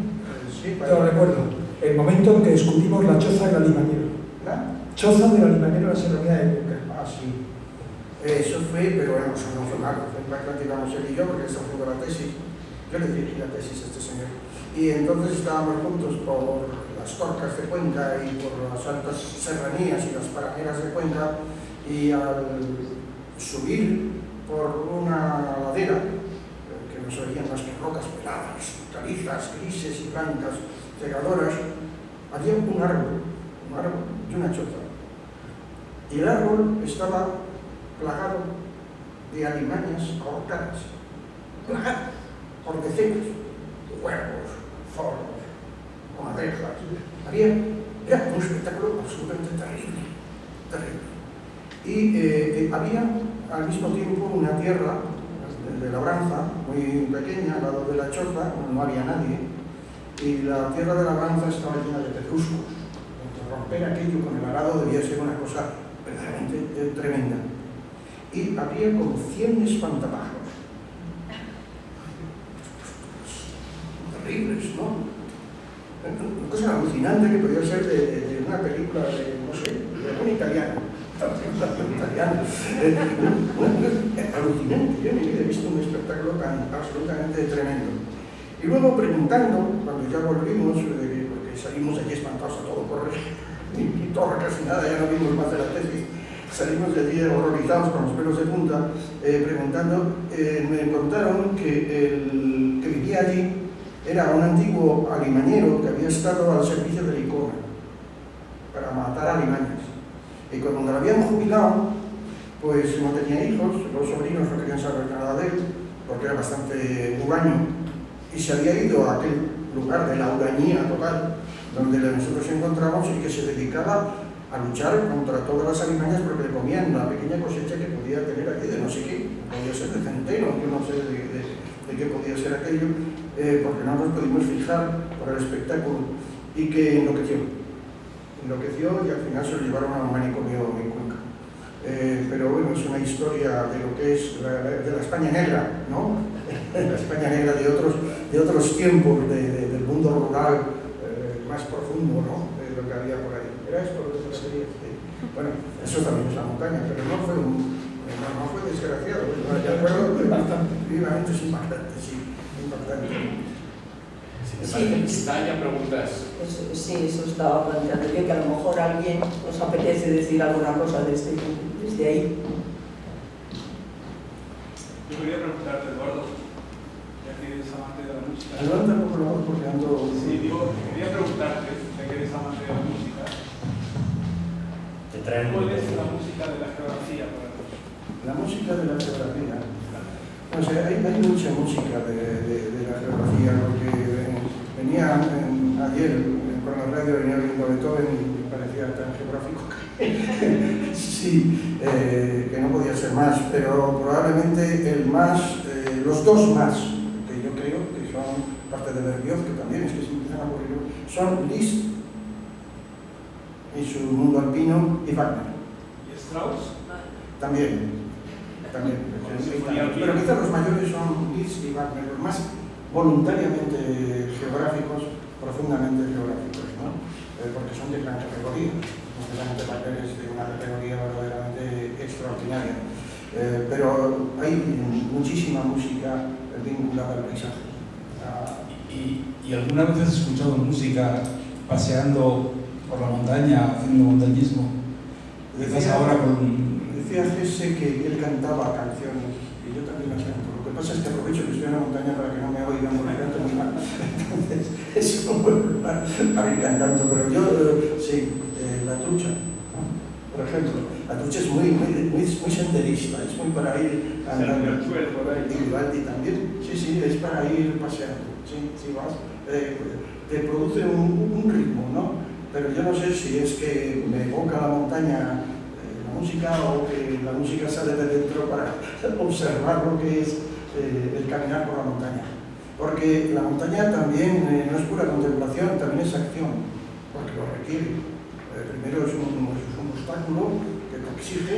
Sí, Te lo recuerdo. El momento en que descubrimos la choza del Alimañero. ¿La? Choza del Alimañero en la serranía de Cuenca. Ah, sí. Eso fue, pero bueno, eso no fue malo. Fue prácticamente íbamos él y yo, porque estaba haciendo la tesis. Yo le dirigí la tesis a este señor. Y entonces estábamos juntos por las Torcas de Cuenca y por las altas serranías y las paraneras de Cuenca, y al subir por una ladera, que no se veían más que rocas peladas, calizas, grises y blancas, cegadoras, había un árbol y una choza. Y el árbol estaba plagado de alimañas ahorcadas, plagado por decenas, cuervos, zorros, comadrejas. Era un espectáculo absolutamente terrible. Y había al mismo tiempo una tierra de labranza muy pequeña al lado de la choza, no había nadie, y la tierra de labranza estaba llena de pedruscos. Entonces, romper aquello con el arado debía ser una cosa verdaderamente tremenda. Y había como 100 espantapájaros. Terribles, ¿no? Una cosa alucinante que podía ser de una película de, no sé, de un italiano. Alucinante. Yo ni he visto un espectáculo tan absolutamente tremendo. Y luego preguntando, cuando ya volvimos, porque salimos allí espantados a todo correr, y todo casi nada, ya no vimos más de la tesis, salimos de allí horrorizados con los pelos de punta, preguntando, me contaron que el que vivía allí era un antiguo alimañero que había estado al servicio del ICOMA para matar alimañas. Y cuando lo habían jubilado, pues no tenía hijos, los sobrinos no querían saber nada de él, porque era bastante huraño, y se había ido a aquel lugar de la uranía total, donde nosotros encontramos, y que se dedicaba a luchar contra todas las alimañas porque le comían la pequeña cosecha que podía tener aquí de no sé qué, podía ser de centeno, yo no sé de qué podía ser aquello, porque no nos pudimos fijar por el espectáculo, y que enloqueció y al final se lo llevaron a un manicomio en Cuenca. Pero bueno, es una historia de lo que es de la España negra, ¿no? La España negra de otros tiempos, del mundo rural más profundo, ¿no? De lo que había por ahí. ¿Era esto lo que se refería? Sí. Bueno, eso también es la montaña, pero no fue desgraciado. De acuerdo, vivamente es impactante, sí, impactante. Sí, quizá haya preguntas. Sí, eso estaba planteando yo, que a lo mejor a alguien nos apetece decir alguna cosa desde ahí. Yo quería preguntarte, Eduardo, ya que eres amante de la música. Levanta un poco la voz porque ando... Sí, digo, quería preguntarte, ya que eres amante de la música, ¿cuál es la música de la geografía para ti? La música de la geografía. No sé, hay mucha música de la geografía, porque venía ayer con la radio, venía viendo Beethoven y me parecía tan geográfico que sí, que no podía ser más, pero probablemente los dos más, que yo creo que son parte de Berlioz, que también es que se empiezan a ocurrir, son Liszt y su mundo alpino y Wagner. ¿Y Strauss? También. Pero quizás los mayores son Liszt y Wagner, los más voluntariamente geográficos, profundamente geográficos, ¿no? Porque son de gran categoría. Precisamente Wagner es de una categoría verdaderamente extraordinaria. Pero hay muchísima música vinculada al paisaje. ¿Y alguna vez has escuchado música paseando por la montaña, haciendo montañismo? Quizás ahora con... Decía Gese que él cantaba canciones y yo también las canto. Lo que pasa es que aprovecho que estoy en la montaña para que no me oigan porque canto muy mal. Entonces, es un buen lugar para ir cantando. Pero yo, sí, la trucha, ¿no? Por ejemplo, la trucha es muy senderista, es muy para ir andando. Y Vivaldi también, sí, es para ir paseando. Sí, vas. Te produce un ritmo, ¿no? Pero yo no sé si es que me evoca la montaña música o que la música sale de dentro para observar lo que es el caminar por la montaña. Porque la montaña también no es pura contemplación, también es acción, porque lo requiere. Primero es un obstáculo que te exige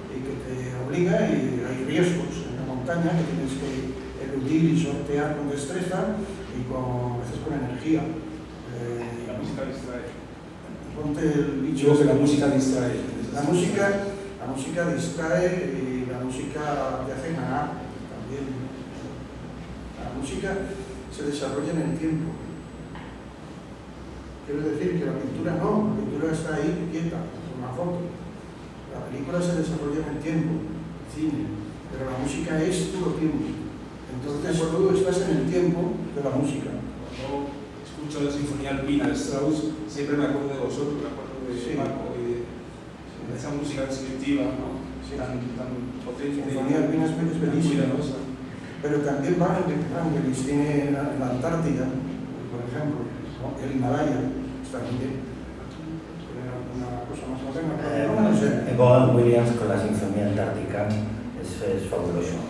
y que te obliga, y hay riesgos en la montaña que tienes que eludir y sortear con destreza y a veces con energía. La música distrae. Ponte el dicho. Digo que la música distrae. La música distrae y la música te hace ganar también. La música se desarrolla en el tiempo. Quiero decir que la pintura no, la pintura está ahí quieta, es una foto. La película se desarrolla en el tiempo, el cine, pero la música es puro tiempo. Entonces tú estás en el tiempo de la música. Cuando escucho la Sinfonía Alpina de Strauss, siempre me acuerdo de vosotros, me acuerdo de Marco y de esa música descriptiva, ¿no? Sí. Tan potente. Sinfonía Alpina es bellísima. Pero también Vangelis tiene la Antártida, por ejemplo, ¿no? El Himalaya, está muy bien. Una cosa más moderna, no sé. Vaughan Williams con la Sinfonía Antártica es fabuloso.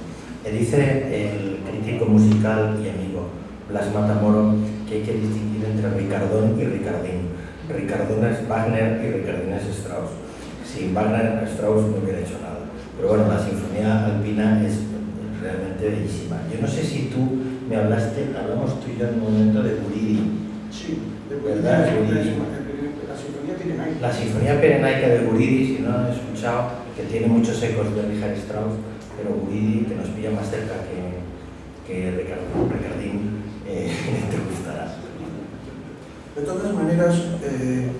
Dice el crítico musical y amigo Blas Matamoro que hay que distinguir entre Ricardón y Ricardín. Ricardón es Wagner y Ricardín es Strauss. Sin Wagner, Strauss no hubiera hecho nada. Pero bueno, la Sinfonía Alpina es realmente bellísima. Yo no sé si tú me hablamos tú y yo en un momento de Guridi. Sí, de ¿Verdad? La sinfonía pirenaica. La Sinfonía Pirenaica de Guridi, si no han escuchado, que tiene muchos ecos de Richard Strauss, pero Guridi, que nos pilla más cerca que Ricardín, te gustará. De todas maneras,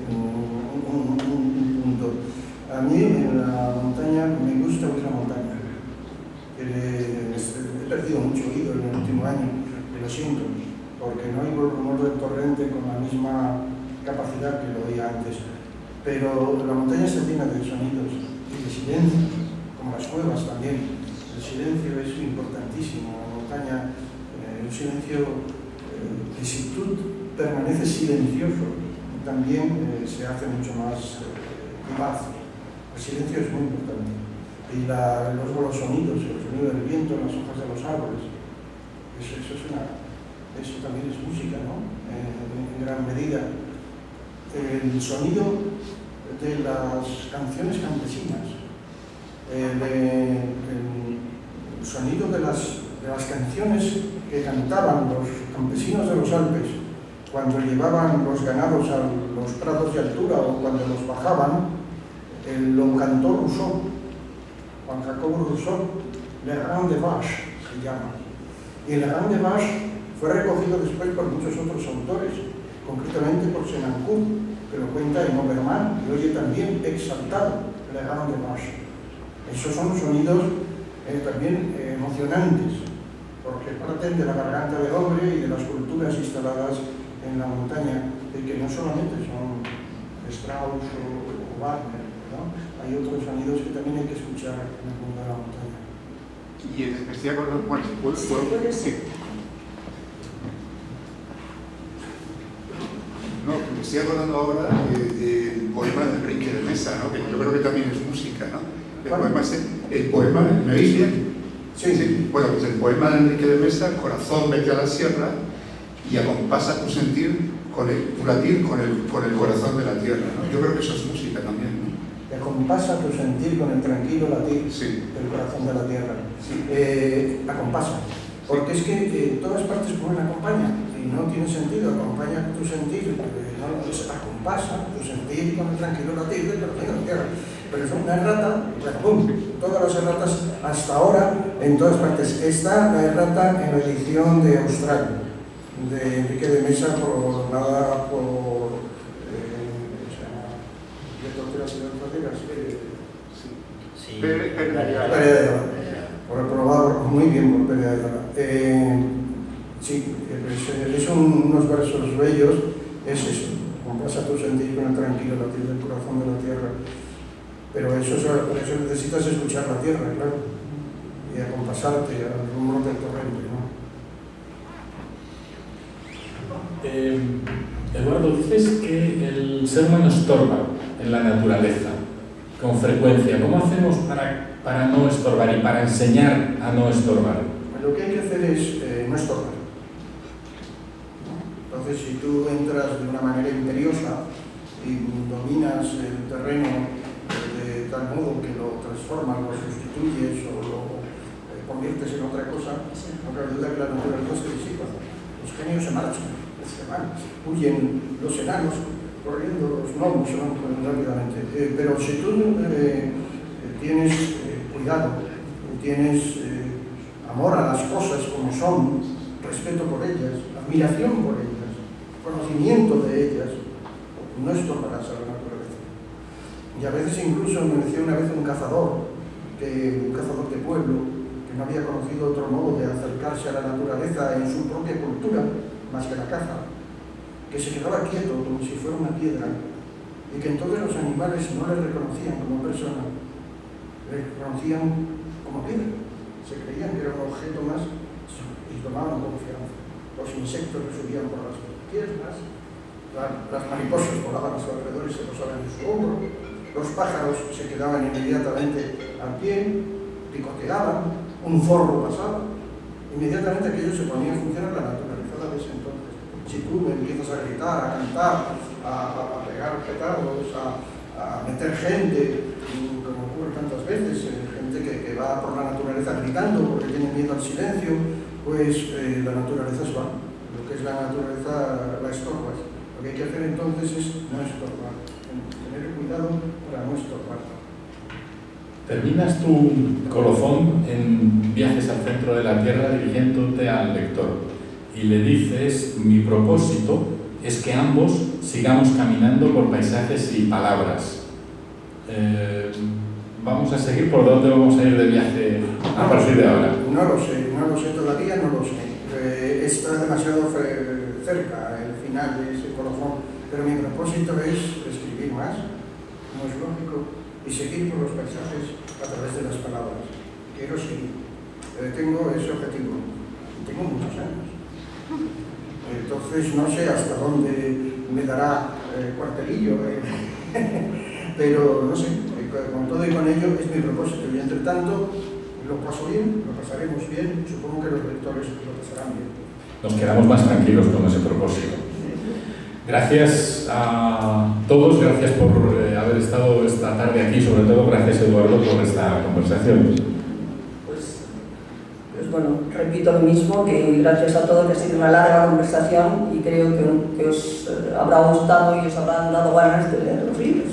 un punto. A mí en la montaña me gusta oír la montaña. He perdido mucho oído en el último año, y lo siento, porque no oigo el rumor del torrente con la misma capacidad que lo oía antes. Pero la montaña se llena de sonidos y de silencio, como las cuevas también. El silencio es importantísimo. La montaña, un silencio que si tú permaneces silencioso, también se hace mucho más vivaz. El silencio es muy importante. Y luego los sonidos, el sonido del viento en las hojas de los árboles. Eso también es música, ¿no? En gran medida. El sonido de las canciones campesinas, el sonido de las canciones que cantaban los campesinos de los Alpes cuando llevaban los ganados a los prados de altura o cuando los bajaban, lo cantó Rousseau, Juan Jacobo Rousseau, Le Grand de Vache se llama. Y el Grand de Vache fue recogido después por muchos otros autores, concretamente por Senancourt, que lo cuenta en Obermann, y oye también exaltado, Le Grand de Vache. Esos son sonidos también emocionantes, porque parten de la garganta del hombre y de las culturas instaladas en la montaña, y que no solamente son Strauss o Wagner, ¿no? Hay otros sonidos que también hay que escuchar en el mundo de la montaña. Y estoy acordando, bueno, sí. No, me estoy acordando ahora del poema de Enrique de Mesa, ¿no? Que yo creo que también es música, ¿no? El poema, ¿me oís bien? Sí. Bueno, pues el poema de Enrique de Mesa, Corazón, vete a la sierra y acompasa tu sentir tu latir con el corazón de la tierra, ¿no? Yo creo que eso es música también, ¿no? Que acompasa tu sentir con el tranquilo latir del corazón de la tierra. Acompasa. Porque es que todas partes ponen acompaña y no tiene sentido. Acompaña tu sentir, acompasa tu sentir con el tranquilo latir del corazón de la tierra. Pero es una errata, ¡pum! Todas las erratas hasta ahora en todas partes. Está la errata en la edición de Austral, de Enrique de Mesa, nada por por reprobado muy bien por Pérez Ayala. Sí, son unos versos bellos, es eso, acompasa tu sentir con el tranquilo latir del corazón de la tierra. Pero por eso necesitas escuchar la tierra, claro, y acompasarte al rumor del torrente, ¿no? Eduardo, dices que el ser humano estorba en la naturaleza. con frecuencia. ¿Cómo hacemos para no estorbar y para enseñar a no estorbar? Lo que hay que hacer es no estorbar. Entonces, si tú entras de una manera imperiosa y dominas el terreno de tal modo que lo transformas, lo sustituyes o lo conviertes en otra cosa, no cabe duda que la naturaleza se disipa. Los genios se marchan, se van, huyen los enanos corriendo, los gnomos se van rápidamente. Pero si tú tienes cuidado, tienes amor a las cosas como son, respeto por ellas, admiración por ellas, conocimiento de ellas, no estorbarás a la naturaleza. Y a veces incluso me decía una vez un cazador de pueblo, que no había conocido otro modo de acercarse a la naturaleza en su propia cultura, más que la caza, que se quedaba quieto como si fuera una piedra, y que entonces los animales no le reconocían como persona, le reconocían como piedra, se creían que era un objeto más y tomaban confianza. Los insectos le subían por las piernas, las mariposas volaban a su alrededor y se posaban en su hombro, los pájaros se quedaban inmediatamente al pie, picoteaban, un zorro pasaba, inmediatamente aquello se ponía en funcionar la naturaleza de ese entonces. Si tú empiezas a gritar, a cantar, a pegar petardos, a meter gente, como ocurre tantas veces, gente que va por la naturaleza gritando porque tiene miedo al silencio, pues la naturaleza es va. Lo que es la naturaleza la estorbas. Lo que hay que hacer entonces es no estorbar, tener cuidado para no estorbar. Terminas tu colofón en Viajes al centro de la Tierra dirigiéndote al lector y le dices: mi propósito es que ambos sigamos caminando por paisajes y palabras. ¿Vamos a seguir? ¿Por dónde vamos a ir de viaje a partir de ahora? No lo sé todavía, no lo sé. Está demasiado cerca el final de ese colofón, pero mi propósito es escribir más, como es lógico, y seguir por los paisajes a través de las palabras. Quiero seguir. Tengo ese objetivo. Tengo muchos años. Entonces no sé hasta dónde me dará cuartelillo, pero no sé, con todo y con ello es mi propósito. Y entre tanto, lo paso bien, lo pasaremos bien, supongo que los lectores lo pasarán bien. Nos quedamos más tranquilos con ese propósito. Gracias a todos, gracias por haber estado esta tarde aquí, sobre todo gracias, Eduardo, por esta conversación. Pues bueno, repito lo mismo, que gracias a todos, que ha sido una larga conversación y creo que os habrá gustado y os habrán dado ganas de leer los libros.